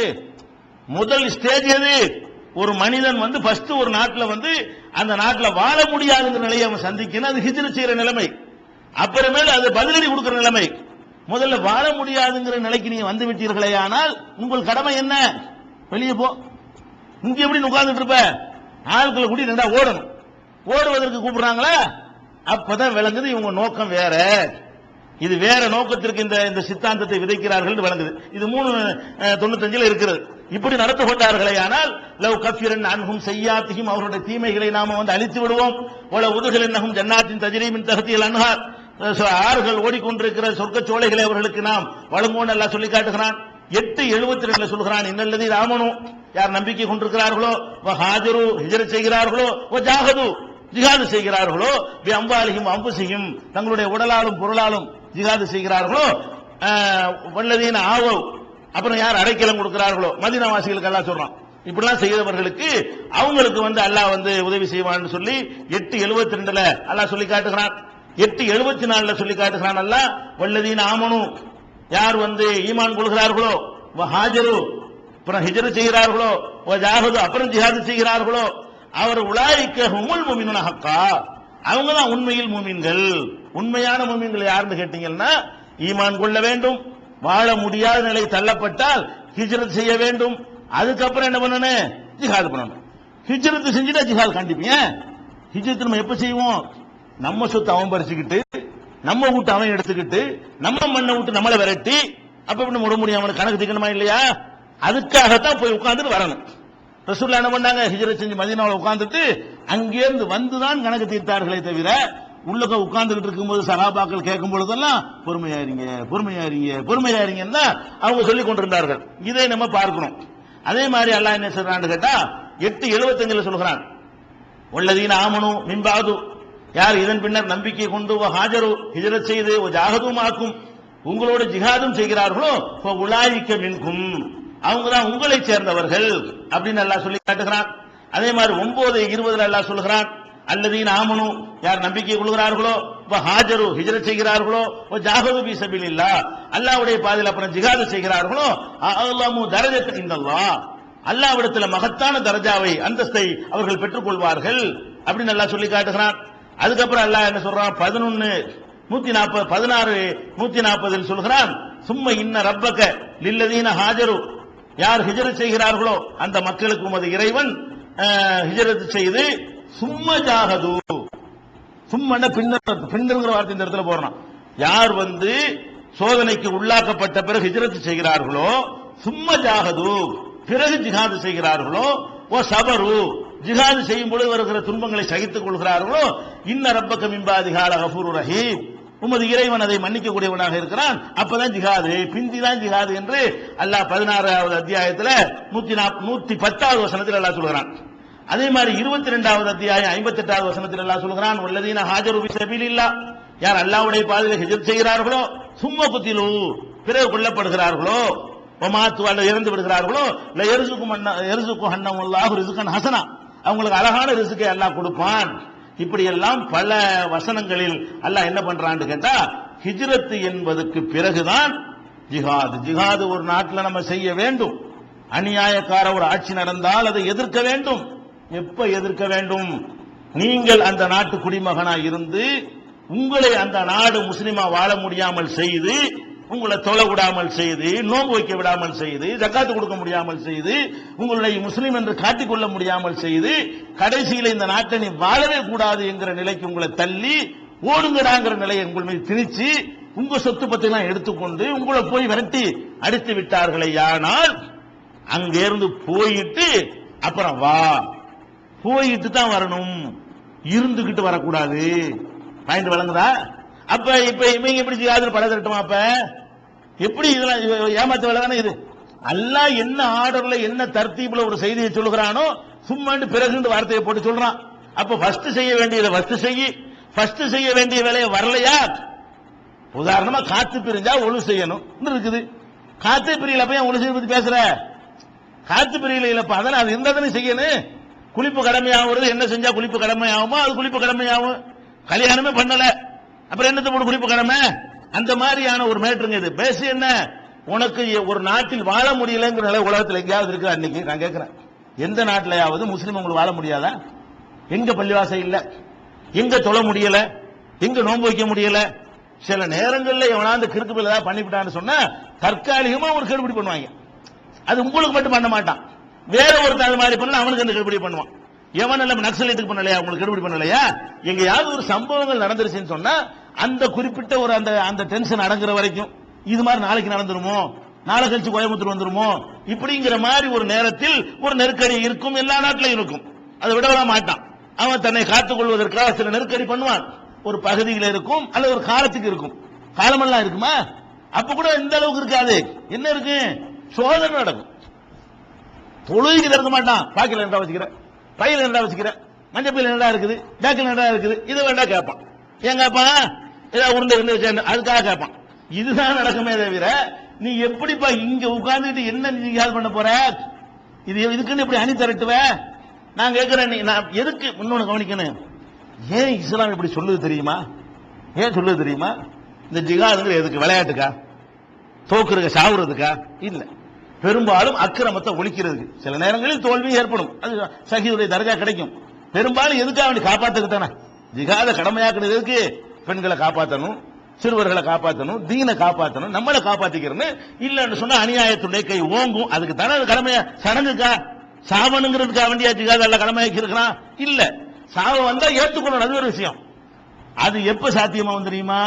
முதல் ஸ்டேஜ் எது, ஒரு மனிதன் ஃபர்ஸ்ட் ஒரு நாட்டில் அந்த நாட்டில் வாழ முடியாத நிலையை அவன் சந்திக்கணும், அது ஹிஜ்ரத் செய்யற நிலைமை. அப்புறமேல அது பதிலடி கொடுக்கிற நிலைமை. முதல்ல வாழ முடியாதுங்கிற நிலைக்கு நீங்க வந்து விட்டீர்களே, ஆனால் உங்கள் கடமை என்ன, வெளியே போ. இங்க எப்படி உட்கார்ந்துட்டு இருப்ப, ஆட்களை கூட்டி 2 ஓடணும். ஓடுவதற்கு கூப்பிடுறாங்களா, அப்பதான் விளங்குது இவங்க நோக்கம் வேற, இது வேற நோக்கத்திற்கு இந்த சித்தாந்தத்தை விதைக்கிறார்கள் விளங்குது. இது 395 இருக்கிறது. இப்படி நடந்து கொண்டார்களே, ஆனால் லவ் கஃபிரன் அன்ஹும் செய்யாத்திஹிம், அவருடைய தீமைகளை நாம அழித்து விடுவோம். ஒல உதுகலன்னஹும் ஜன்னாத்தின் தஜ்ரீ மின் தஹ்திஹில் அன்ஹார், ஆறுகள் ஓடிக்கொண்டிருக்கிற சொர்க்க சோலைகளை அவர்களுக்கு நாம் வழங்குவோம் எல்லாம் சொல்லி காட்டுகிறான். 8:72 சொல்கிறான், இன்னல்லதீன ஆமனு, யார் நம்பிக்கை கொண்டிருக்கிறார்களோ, வஹாஜரு, ஹிஜ்ரத் செய்கிறார்களோ, வஜாஹது, ஜிஹாது செய்கிறார்களோ, பி அம்வாலிஹிம் அன்ஃபுஸிஹிம், தங்களுடைய உடலாலும் பொருளாலும் ஜிஹாது செய்கிறார்களோ, வல்லதீன ஆவவ், அப்புறம் யார் அடைக்கலம் கொடுக்கிறார்களோ, மதீனா வாசிகளுக்கு அல்லாஹ் சொல்றான். இப்படிலாம் செய்தவர்களுக்கு அவங்களுக்கு அல்லாஹ் உதவி செய்வான்னு சொல்லி 8:72 அல்லாஹ் சொல்லி காட்டுகிறான். 8:74 சொல்லி காட்டுகிறான் அல்லாஹ், வல்லதீன ஆமனு, யார் ஈமான் கொள்கிறார்களோ, வஹாஜரு, அப்புறம் ஹிஜ்ரத் செய்கிறார்களோ, வஜாஹது, அப்புறம் ஜிஹாது செய்கிறார்களோ, அவர் உலாயிக ஹுமுல் முஃமினூன ஹக்கா, அவங்க தான் உண்மையில் முஃமின்கள். உண்மையான முஃமின்கள் யாருன்னு கேட்டீங்கன்னா, ஈமான் கொள்ள வேண்டும், வாழ முடியாத நிலை தள்ளப்பட்டால் ஹிஜ்ரத் செய்ய வேண்டும், அதுக்கப்புறம் என்ன பண்ணணும், ஜிஹாது பண்ணணும். ஹிஜ்ரத் செஞ்சுட்டா ஜிஹாத் கண்டிப்பீங்க. ஹிஜ்ரத் நம்ம எப்ப செய்வோம், நம்ம சொத்து அவன் பறிச்சுக்கிட்டு, நம்ம வீட்டு அவன் எடுத்துக்கிட்டு, நம்ம மண்ணை விட்டு நம்மளை விரட்டி, அப்ப விட முடியும், அவனுக்கு கணக்கு தீக்கணுமா இல்லையா? அதுக்காகத்தான் போய் உட்கார்ந்துட்டு வரணும். ரசூலுல்லாஹ் என்ன பண்ணாங்க, ஹிஜ்ரத் செஞ்சு மதீனாவுல உட்கார்ந்துட்டு அங்கிருந்து வந்துதான் கணக்கு தீர்த்தார்களே தவிர, உள்ளக உட்கார்ந்துகிட்டு இருக்கும்போது சஹாபாக்கள் கேட்கும் பொழுதெல்லாம் பொறுமையாயிருங்க பொறுமையாயிருங்க பொறுமையாயிருங்கன்னா அவங்க சொல்லிக் கொண்டிருந்தார்கள். இதை நம்ம பார்க்கணும். அதே மாதிரி அல்லாஹ் என்ன சொல்றான்னு கேட்டா 8:75 சொல்கிறான், வல்லதீன ஆமனு மின் பாது, யார் இதன் பின்னர் நம்பிக்கை கொண்டு ஹாஜரு, ஹிஜ்ரத் செய்து ஜாஹதுமாக்கும், உங்களோட ஜிஹாதும் செய்கிறார்களோ, உலாயிக்க மின்கும், அவங்க தான் உங்களை சேர்ந்தவர்கள் அப்படின்னு அல்லாஹ் சொல்லி காட்டுகிறான். அதே மாதிரி 9:20 அல்லாஹ் சொல்கிறான், அல்லதீன ஆமனு, யார் நம்பிக்கை கொள்கிறார்களோ, ஹாஜரு, ஹிஜ்ரத் செய்கிறார்களோ, ஜாஹது ஃபீ ஸபீலில்லாஹ், அல்லாஹ்வுடைய பாதையில் அப்புறம் ஜிஹாது செய்கிறார்களோ, அல்லாஹு தரஜத்தன் இந்தல்லாஹ், அல்லாஹ்விடத்தில் மகத்தான தரஜாவை, அந்தஸ்தை அவர்கள் பெற்றுக் கொள்வார்கள் அப்படின்னு அல்லாஹ் சொல்லி காட்டுகிறான். அதுக்கப்புறம் அல்லாஹ் என்ன சொல்றான்? 140 சொல்கிறான், சும்ம இன்ன ரப்பக லில்லதீன ஹாஜரு, யார் ஹிஜ்ரத் செய்கிறார்களோ அந்த மக்களுக்கு உமது இறைவன் ஹிஜ்ரத் செய்து சும்ம ஜாஹது, சும்மன பின்னுங்கிற வார்த்தை இந்த இடத்துல போறான். யார் சோதனைக்கு உள்ளாக்கப்பட்ட பிறகு ஹிஜ்ரத் செய்கிறார்களோ, சும்ம ஜாஹது பிறகு ஜிஹாது செய்கிறார்களோ, ஓ சபரு ஜிஹாது செய்யும் பொழுது வருகிற துன்பங்களை சகித்துக் கொள்கிறார்களோ, இன்ன ரப்பக மின் பாதிஹா லகஃபூருர் ரஹீம், உமது இறைவன் அதை மன்னிக்க கூடியவனாக இருக்கிறான். அப்பதான் ஜிஹாது, பிந்திதான் ஜிஹாது என்று அல்லாஹ் 16வது அத்தியாயத்தில் 110வது வசனத்தில் அல்லாஹ் சொல்கிறான். அதே மாதிரி 22வது அத்தியாயம் 58வது வசனத்தில் அல்லாஹ் சொல்கிறான், வல்லதீன ஹாஜரு ஃபீ ஸபீலில்லாஹ், யார் அல்லாஹ்வுடைய பாதையில் ஹிஜ்ரத் செய்கிறார்களோ, சும்ம குத்திலு பிறகு கொல்லப்படுகிறார்களோ, வமாத்து அல்லது இறந்து விடுகிறார்களோ, ல யர்சுகு ஹன்னல்லாஹு ரிஸ்கன் ஹஸனா, அவங்களுக்கு அழகான ரிஸ்கை அல்லாஹ் கொடுப்பான். இப்படி எல்லாம் பல வசனங்களில் அல்லாஹ் என்ன பண்றான்னு கேட்டா, ஹிஜ்ரத் என்பதற்கு பிறகுதான் ஜிஹாது. ஜிஹாது ஒரு நாட்டில் நம்ம செய்ய வேண்டும். அநியாயக்கார ஒரு ஆட்சி நடந்தால் அதை எதிர்க்க வேண்டும். எப்ப எதிர்க்க வேண்டும்? நீங்கள் அந்த நாட்டு குடிமகனா இருந்து உங்களை அந்த நாடு முஸ்லிமா வாழ முடியாமல் செய்து, உங்களை தொலை விடாமல் செய்து, நோன்பு வைக்க விடாமல் செய்து, ஜக்காத்து கொடுக்க முடியாமல் செய்து, உங்களுடைய முஸ்லிம் என்று காட்டிக்கொள்ள முடியாமல் செய்து, கடைசியில் இந்த நாட்டை நீ வாழவே கூடாது என்கிற நிலைக்கு உங்களை தள்ளி ஓடுங்கடாங்கிற நிலையை உங்கள் மீது திணிச்சு உங்க சொத்து பத்திலாம் எடுத்துக்கொண்டு உங்களை போய் விரட்டி அடித்து விட்டார்களே. ஆனால் அங்கிருந்து போயிட்டு அப்புறம் வா, போயிட்டு தான் வரணும், இருந்துகிட்டு வரக்கூடாது. பாயிண்ட் வழங்குதா? அப்ப இப்ப இவங்க எப்படி ஜிஹாது பல திரட்டுமா? அப்ப எப்படி இதெல்லாம் ஏமாத்த வேலை தானே இது? அல்லாஹ் என்ன ஆர்டர்ல என்ன தர்த்தீப்ல ஒரு செய்தியை சொல்லுகிறானோ சும்மாண்டு பிறகு வார்த்தையை போட்டு சொல்றான். அப்ப ஃபர்ஸ்ட் செய்ய வேண்டியதை ஃபர்ஸ்ட் செய்ய வேண்டிய வேலையை வரலையா? உதாரணமா காத்து பிரிஞ்சா ஒழு செய்யணும் இருக்குது. காத்து பிரியல போய் ஒழு செய்ய பத்தி பேசுற? காத்து பிரியல இல்லப்ப, அதனால அது இருந்தா செய்யணும். குளிப்பு கடமையாகிறது, என்ன செஞ்சா குளிப்பு கடமையாகுமோ அது குளிப்பு கடமையாகும். கல்யாணமே பண்ணல, அப்புறம் என்னத்தை போட்டு குளிப்பு கடமை? அந்த மாதிரியான ஒரு மேட்டருங்க இது. பேசு என்ன? உனக்கு ஒரு நாட்டில் வாழ முடியலங்கிற நிலை உலகத்தில் எங்கேயாவது இருக்கு? அன்னைக்கு நான் கேட்கிறேன், எந்த நாட்டிலையாவது முஸ்லீம் உங்களுக்கு வாழ முடியாதா? எங்க பள்ளிவாசல் இல்ல, எங்க தொழ முடியல, எங்க நோன்பு வைக்க முடியல? சில நேரங்களில் எவனாந்து கிறுக்கு பிள்ளை ஏதாவது பண்ணிவிட்டான்னு சொன்னா தற்காலிகமா ஒரு கெடுபிடி பண்ணுவாங்க. அது உங்களுக்கு மட்டும் பண்ண மாட்டான், வேற ஒருத்தர் அது மாதிரி பண்ணல அவனுக்கு அந்த கெடுபிடி பண்ணுவான். எவன் எல்லாம் நக்சலைட்டுக்கு பண்ணலையா, உங்களுக்கு கெடுபிடி பண்ணலையா? எங்கேயாவது ஒரு சம்பவங்கள் நடந்துருச்சுன்னு சொன்னா அந்த குறிப்பிட்ட ஒரு அந்த டென்ஷன் அடங்குற வரைக்கும் இது மாதிரி நாளைக்கு நடந்துருமோ, நாளை கழிச்சு கோயம்புத்தூர் வந்துருமோ, இப்படிங்கிற மாதிரி ஒரு நேரத்தில் ஒரு நெருக்கடி இருக்கும். எல்லா நாட்டிலும் இருக்கும், அதை விடவர மாட்டான். அவன் தன்னை காத்துக் கொள்வதற்காக சில நெருக்கடி பண்ணுவான். ஒரு பகுதியில் இருக்கும் அல்லது ஒரு காலத்துக்கு இருக்கும். காலமெல்லாம் இருக்குமா? அப்ப கூட இந்த அளவுக்கு இருக்காது. என்ன இருக்கு? சோதனை நடக்கும். தொழுகைக்கு இருக்க மாட்டான். பாக்கில என்ன வச்சுக்கிற, பையில என்ன வச்சுக்கிற, மஞ்சள் பையில என்ன இருக்குது, பேக்கில் என்ன இருக்குது, இதை வேண்டாம் கேட்பான். ஏன் கேட்பான்? ஏதாவது உருண்டை அதுக்காக கேட்பான். இதுதான் நடக்குமே தவிர நீ எப்படிப்பா இங்க உட்கார்ந்துட்டு என்ன நீ பண்ண போற? இதுக்குன்னு எப்படி அணி திரட்டுவ? நான் கேட்கிறேன், நான் எதுக்கு இன்னொன்னு கவனிக்கணும். ஏன் இஸ்லாம் இப்படி சொல்லுது தெரியுமா? ஏன் சொல்லுது தெரியுமா? இந்த ஜிஹாதுங்கிற எதுக்கு? விளையாட்டுக்கா? தோக்குறதுக்கா? சாவுறதுக்கா? இல்ல, பெரும்பாலும் அக்கிரமத்தை ஒழிக்கிறதுக்கு. சில நேரங்களில் தோல்வி ஏற்படும், அது ஷஹீதுடைய தர்ஜா கிடைக்கும். பெரும்பாலும் எதுக்காக வேண்டி காப்பாத்துக்கு தானே ஜிஹாத கடமையாக்குறதுக்கு. பெண்களை காப்பாற்றணும், சிறுவர்களை காப்பாற்றணும், தீனை காப்பாற்றணும், நம்மளை காப்பாத்திக்கிறேன்னு இல்லன்னு சொன்னா அநியாயத்துடைய கை ஓங்கும். அதுக்கு தானே அது கடமையா? சடங்குக்கா? சாவனுங்கிறதுக்காக வேண்டியா ஜிஹாத எல்லாம் கடமையாக்கி இருக்கிறான்? இல்ல, சாவ வந்தா ஏற்றுக்கொள்ளணும், அது ஒரு விஷயம். அது எப்ப சாத்தியமா வந்து தெரியுமா?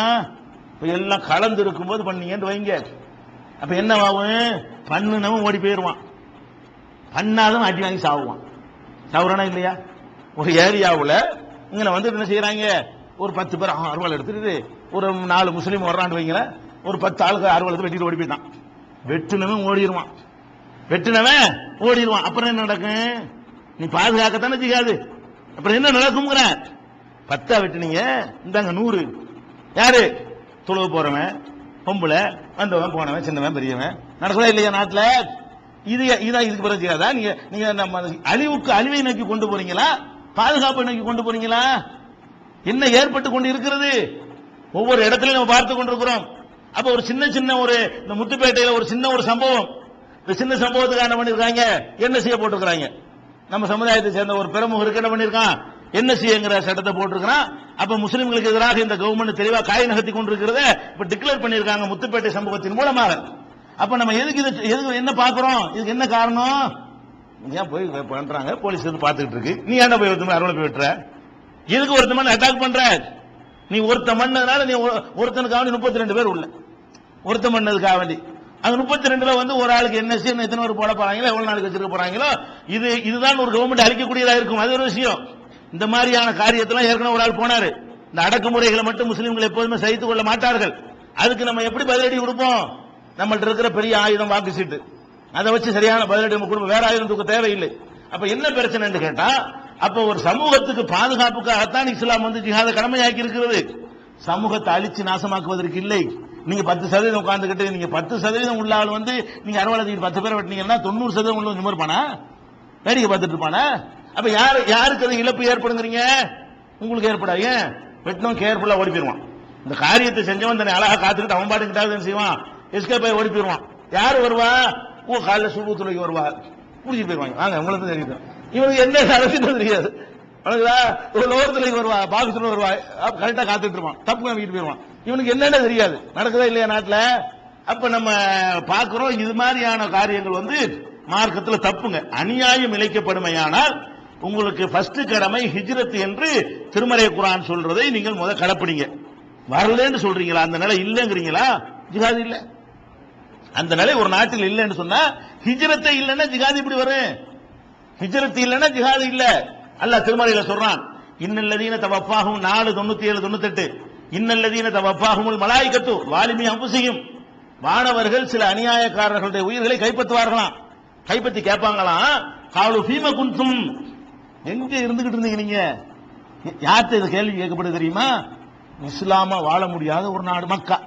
எல்லாம் கலந்து இருக்கும் போது பண்ணீங்கன்னு வைங்க. அப்ப என்ன ஆகும்? பண்ணுனவன் ஓடி போயிருவான், பண்ணாதவன் அடி வாங்கி சாவுவான். சாவுறானா இல்லையா? ஒரு ஏரியாவில் இங்க என்ன செய்யறாங்க, ஒரு 10 பேர் அறுவாள் எடுத்துட்டு ஒரு 4 முஸ்லீம் வர்றான்னு வைங்கள, ஒரு 10 ஆளுக்கு அறுவாள் எடுத்து வெட்டிட்டு ஓடி போயிட்டான். வெட்டினவன் ஓடிடுவான், அப்புறம் என்ன நடக்கும்? நீ பாதுகாக்கத்தானே செய்யாது. அப்புறம் என்ன நடக்கும்? 10 வெட்டினீங்க, இந்தாங்க 100. யாரு? தொழுவ போறவன், பொம்பளை, வந்தவன், போனவன், சின்னவன், பெரியவன். நடக்குதா இல்லையா நாட்டில்? இதான் இதுக்கு பிறகு செய்யாதா? நீங்க நம்ம அழிவை நோக்கி கொண்டு போறீங்களா, பாதுகாப்பை நோக்கி கொண்டு போறீங்களா? என்ன ஏற்பட்டு கொண்டு இருக்கிறது? ஒவ்வொரு இடத்துல நம்ம பார்த்து கொண்டிருக்கிறோம். அப்ப ஒரு சின்ன ஒரு இந்த முத்துப்பேட்டையில் ஒரு சின்ன ஒரு சம்பவம், இந்த சின்ன சம்பவத்துக்கு என்ன பண்ணிருக்காங்க? NSA போட்டிருக்காங்க. நம்ம சமுதாயத்தை சேர்ந்த ஒரு பிரமுகருக்கு என்ன பண்ணிருக்கான்? NSAங்கிற சட்டத்தை போட்டிருக்கான். அப்ப முஸ்லிம்களுக்கு எதிராக இந்த கவர்மெண்ட் தெளிவா காய் நகர்த்தி கொண்டிருக்கிறத இப்ப டிக்ளேர் பண்ணியிருக்காங்க முத்துப்பேட்டை சம்பவத்தின் மூலமாக. அப்ப நம்ம எதுக்கு என்ன பாக்குறோம், இதுக்கு என்ன காரணம்? ஏன் போய் பண்றாங்க, போலீஸ் வந்து பாத்துக்கிட்டு இருக்கு, நீ என்ன போய் அறுவலை போய் விட்டுற? எதுக்கு ஒருத்த மண் அட்டாக் பண்ற? நீ ஒருத்த மண்ணதுனால நீ ஒருத்தனுக்காக 32 பேர் உள்ள ஒருத்த மண்ணதுக்காக வேண்டி அந்த 32ல வந்து ஒரு ஆளுக்கு என்ன எத்தனை பேர் போட போறாங்களோ, எவ்வளவு நாளைக்கு வச்சிருக்க போறாங்களோ, இதுதான் ஒரு கவர்மெண்ட் அளிக்கக்கூடியதா இருக்கும். அது ஒரு விஷயம். இந்த மாதிரியான காரியத்தெல்லாம் ஏற்கனவே ஒரு ஆள் போனாரு. இந்த அடக்குமுறைகளை மட்டும் முஸ்லிம்கள் எப்போதுமே சகித்துக் கொள்ள மாட்டார்கள். அதுக்கு நம்ம எப்படி பதிலடி கொடுப்போம்? நம்மள்ட்ட இருக்கிற பெரிய ஆயுதம் வாக்கு சீட்டு, அதை வச்சு சரியான பதிலடி நம்ம கொடுப்போம். வேற ஆயுதம் தூக்க தேவையில்லை. அப்ப என்ன பிரச்சனை கேட்டா, அப்ப ஒரு சமூகத்துக்கு பாதுகாப்புக்காகத்தான் இஸ்லாம் வந்து ஜிஹாத கடமையாக்கி இருக்கிறது. சமூகத்தை அழிச்சு நாசமாக்குவதற்கு இல்லை. நீங்க 10% உட்கார்ந்துகிட்டு நீங்க 10% உள்ள ஆள் வந்து நீங்க அரவணைக்கு 10 பேர் வெட்டினீங்கன்னா 90% உள்ள நிமிர்பானா, வேடிக்கை பார்த்துட்டு இருப்பானா? அப்ப யாருக்கு அது இழப்பு ஏற்படுங்கிறீங்க? உங்களுக்கு ஏற்படாது. ஏன் வெட்டினோம் கேர்ஃபுல்லா ஓடி போயிருவான். இந்த காரியத்தை செஞ்சவன் தன்னை அழகா காத்துக்கிட்டு அவன் பாட்டுக்கிட்டாவது செய்வான், எஸ்கேப் ஆகி ஓடி போயிருவான். யாரு வருவா? காலைல சுபு துளைக்கு வருவா, குடிச்சிட்டு போயிருவாங்க. வாங்க உங்களுக்கு தெரியுது, இவனுக்கு என்ன நடக்குன்னு தெரியாது. ஒரு லோகத்துல வருவா, பாகிஸ்தான் வருவா, கரெக்டா காத்துட்டு இருப்பான், தப்பு வீட்டு போயிருவான். இவனுக்கு என்னென்ன தெரியாது, நடக்குதா இல்லையா நாட்டுல? அப்ப நம்ம பார்க்கிறோம் இது மாதிரியான காரியங்கள் வந்து மார்க்கத்தில் தப்புங்க. அநியாயம் இழைக்கப்படுமையானால் உங்களுக்கு ஃபர்ஸ்ட் கடமை ஹிஜ்ரத் என்று திருமறை குர்ஆன் சொல்றதை நீங்கள் முதல் கடைப்பிடிங்க. வரலன்னு சொல்றீங்களா? அந்த நிலை இல்லைங்கிறீங்களா? ஜிஹாத் இல்ல, அந்த நிலை ஒரு நாட்டில் இல்லைன்னு சொன்னா ஹிஜ்ரத்தை இல்லைன்னா ஜிஹாத் இப்படி வரும். ஹிஜ்ரத் இல்லைன்னா ஜிஹாத் இல்ல. அல்லாஹ் திருமறையில சொல்றான், இன்னல்லதீன தவஃபாஹும் 4:97 98 இன்னல்லதீன தவஃபாஹுமுல் மலாயிகத்து வாலிமி அன்ஃபுஸிஹிம், வானவர்கள் சில அநியாயக்காரர்களுடைய உயிர்களை கைப்பற்றுவார்களாம். கைப்பற்றி கேட்பாங்களாம், காலு ஃபீம குன்தும், எங்க இருந்துகிட்டு இருந்தீங்க நீங்க? யார்கிட்ட இந்த கேள்வி கேட்கப்படுது தெரியுமா? இஸ்லாமா வாழ முடியாத ஒரு நாடு மக்கா.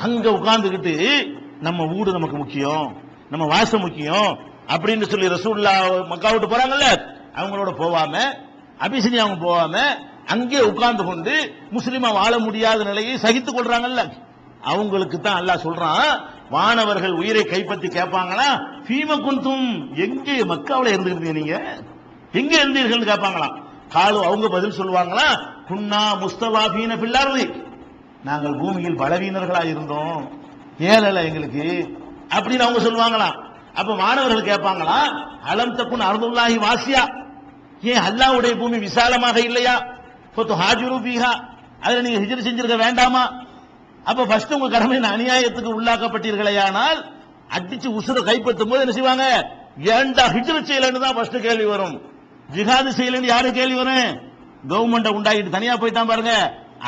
அங்க உட்கார்ந்துகிட்டு நம்ம வீடு நமக்கு முக்கியம், நம்ம வாசம் முக்கியம் அப்படின்னு சொல்லி ரசூலுல்லாஹ் மக்கா விட்டு போறாங்கல்ல, அவங்களோட போவாம அபிசினி அவங்க போவாம அங்கே உட்கார்ந்து கொண்டு முஸ்லிமா வாழ முடியாத நிலையை சகித்துக் கொள்றாங்கல்ல, அவங்களுக்கு தான் அல்லாஹ் சொல்றான், வானவர்கள் உயிரை கைப்பற்றி கேட்பாங்களா, ஃபீம குன்தும், எங்கே மக்காவுல இருந்துருந்தீங்க நீங்க, எங்க இருந்தீர்கள் கேட்பாங்களாம். காலு, அவங்க பதில் சொல்லுவாங்களா, குன்னா முஸ்தவாபீன ஃபில் அர்தி, நாங்கள் பூமியில் பலவீனர்களா இருந்தோம், ஏழல எங்களுக்கு அப்படின்னு அவங்க சொல்லுவாங்களாம். அப்ப மாணவர்கள் கேட்பாங்களா, அலம் தக்குன் அர்துல்லாஹி வாசியா, ஏன் அல்லாஹ்வுடைய பூமி விசாலமாக இல்லையா? ஹாஜிரு பீஹா, அதுல நீங்க ஹிஜ்ரத் செஞ்சிருக்க வேண்டாமா? அப்ப ஃபர்ஸ்ட் உங்க கடமை அநியாயத்துக்கு உள்ளாக்கப்பட்டீர்களேயானால் அடிச்சு உசுர கைப்பற்றும் போது என்ன செய்வாங்க? ஏண்டா ஹிஜ்ரத் செய்யலன்னு தான் ஃபர்ஸ்ட் கேள்வி வரும். ஜிஹாது செய்யலன்னு யாரு கேள்வி வரும்? கவர்மெண்ட உண்டாக்கிட்டு தனியா போயிட்டான் பாருங்க,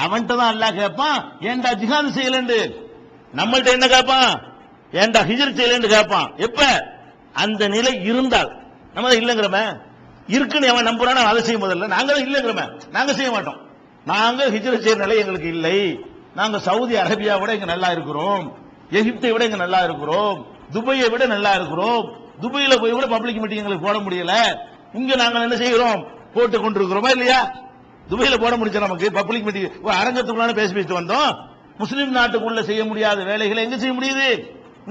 அவன்கிட்ட தான் அல்லாஹ் கேட்பான், ஏண்டா ஜிஹாது செய்யலன்னு. நம்மள்ட்ட என்ன கேட்பான்? ஏண்டா ஹிஜ்ரத் செய்யலன்னு கேட்பான். எப்ப அந்த நிலை இருந்தால், நம்ம இல்லங்கிறமே இருக்குன்னு அவன் நம்புறானா அதை செய்யும் போதில்ல, நாங்க இல்லங்கிறமே நாங்க செய்ய மாட்டோம். நாங்க ஹிஜ்ரத் செய்யற நிலை எங்களுக்கு இல்லை, நாங்க சவுதி அரேபியா விட இங்க நல்லா இருக்கிறோம், எகிப்தை விட இங்க நல்லா இருக்கிறோம், துபாயை விட நல்லா இருக்கிறோம், துபாயில போய் கூட பப்ளிக் மீட்டிங் எங்களுக்கு போட முடியல, இங்க நாங்கள் என்ன செய்கிறோம்? போட்டு கொண்டிருக்கிறோமா இல்லையா? துபாயில போட முடிஞ்ச நமக்கு பப்ளிக் மீட்டிங் அரங்கத்துக்குள்ள பேசிட்டு வந்தோம். முஸ்லிம் நாட்டுக்குள்ள செய்ய முடியாத வேலைகளை எங்க செய்ய முடியுது?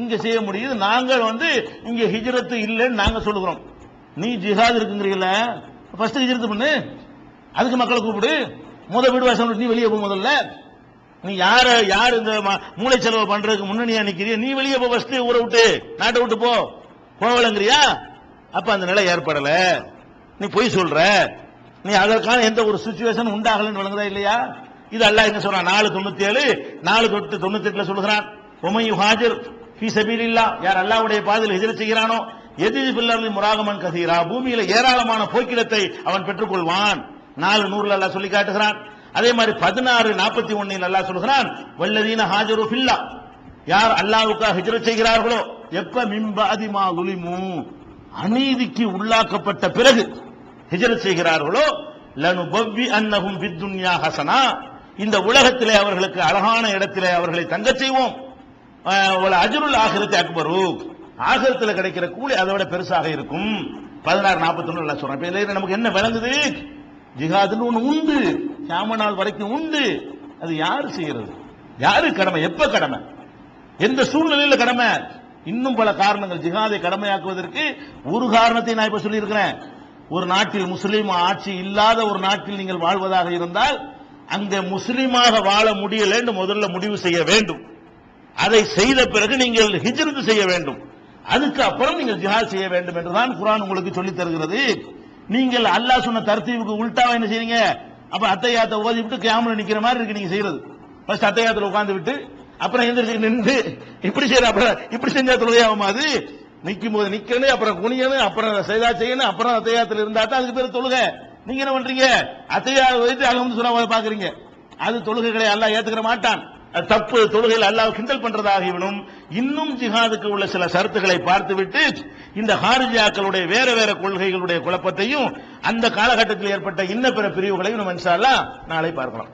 இங்க செய்ய முடியுது. நாங்கள் வந்து இங்க ஹிஜ்ரத் இல்லைன்னு நாங்க சொல்லுகிறோம். நீ ஜிஹாத் இருக்குங்கிறீங்கள, ஃபர்ஸ்ட் ஹிஜ்ரத் பண்ணு, அதுக்கு மக்களை கூப்பிடு, வீடு வாசல் நீ வெளியே போ. முதல்ல நீ யார் இந்த மூளை செலவு பண்றதுக்கு முன்னணியா நிக்கிறிய? நீ வெளியே போ, ஃபர்ஸ்ட் ஊரை விட்டு நாட்டை விட்டு போவலங்கிறியா? அப்ப அந்த நிலை ஏற்படல, நீ பொய் சொல்ற, நீ அதற்கான எந்த ஒரு சிச்சுவேஷன் உண்டாகலன்னு விளங்குதா இல்லையா? இது அல்லாஹ் என்ன சொல்றான்? 4:97 4:98 சொல்லுகிறான், உமையு ஹாஜர் ஃபீ சபீலில்லாஹ், யார் அல்லாஹ்வுடைய பாதையில் ஹிஜ்ரத் செய்கிறானோ, எதிரி பில்லர்லி முராகமன் கசீரா, பூமியில ஏராளமான போக்கிடத்தை அவன் பெற்றுக்கொள்வான். 4:100 அல்லாஹ் சொல்லி காட்டுகிறான். அதே மாதிரி 16:41 அல்லாஹ் சொல்கிறான், வல்லதீன ஹாஜரு ஃபில்லா, யார் அல்லாஹ்வுக்காக ஹிஜ்ரத் செய்கிறார்களோ, எப்ப மின்பஅதி மா ஸுலிமு, அநீதிக்கு உள்ளாக்கப்பட்ட பிறகு ஹிஜ்ரத் செய்கிறார்களோ, லனுபவ்வி அன்னஹும் ஃபித் துன்யா ஹஸனா, இந்த உலகத்திலே அவர்களுக்கு அழகான இடத்திலே அவர்களை தங்கச் செய்வோம், அஜ்ருல் ஆகிரத்தி அக்பரு, ஆகிரத்தில் கிடைக்கிற கூலி அதை விட பெருசாக இருக்கும். 16:41 சொல்றேன். இப்ப இதுல நமக்கு என்ன விளங்குது? ஜிஹாதுன்னு ஒண்ணு உண்டு, கியாமத் நாள் வரைக்கும் உண்டு. அது யாரு செய்யறது? யாரு கடமை? எப்ப கடமை? எந்த சூழ்நிலையில கடமை? இன்னும் பல காரணங்கள். ஜிஹாதை கடமையாக்குவதற்கு ஒரு காரணத்தை நான் இப்ப சொல்லி இருக்கிறேன். ஒரு நாட்டில் முஸ்லீம் ஆட்சி இல்லாத ஒரு நாட்டில் நீங்கள் வாழ்வதாக இருந்தால் அங்க முஸ்லிமாக வாழ முடியலன்னு முதல்ல முடிவு செய்ய வேண்டும். அதை செய்த பிறகு நீங்கள் ஹிஜ்ரத் செய்ய வேண்டும். அதுக்கு அப்புறம் நீங்கள் ஜிஹாத் செய்ய வேண்டும் என்றுதான் குர்ஆன் உங்களுக்கு சொல்லித் தருகிறது. நீங்கள் அல்லாஹ் சொன்ன தர்த்தீபுக்கு உல்டாவா என்ன செய்றீங்க? அப்ப அத்தையாத்தை ஓதி விட்டு கியாமுல நிக்கிற மாதிரி இருக்கு நீங்க செய்யறது. ஃபர்ஸ்ட் அத்தையாத்துல உட்கார்ந்து விட்டு அப்புறம் எந்திரிச்சு நின்று இப்படி செய்யற, அப்புறம் இப்படி செஞ்சா தொழுகையாகுமா? அது நிக்கும் போது நிக்கணும், அப்புறம் குனியணும், அப்புறம் செய்தா செய்யணும், அப்புறம் அத்தையாத்துல இருந்தா தான் அதுக்கு பேர் தொழுகை. நீங்க என்ன பண்றீங்க? அத்தையா வைத்து அல்ஹம்து சொன்னா பாக்குறீங்க. அது தொழுகைகளை அல்லாஹ் ஏத்துக்கிற மாட்டான். அது தப்பு. தொழுகையில் அல்லாஹ் கிண்டல் பண்றதாகிவிடும். இன்னும் ஜிஹாதுக்கு உள்ள சில ஷரத்துகளை பார்த்துவிட்டு இந்த ஹாரிஜியாக்களுடைய வேற வேற கொள்கைகளுடைய குழப்பத்தையும் அந்த காலகட்டத்தில் ஏற்பட்ட இன்ன பிற பிரிவுகளையும் நம்ம இன்ஷா அல்லாஹ் நாளை பார்க்கலாம்.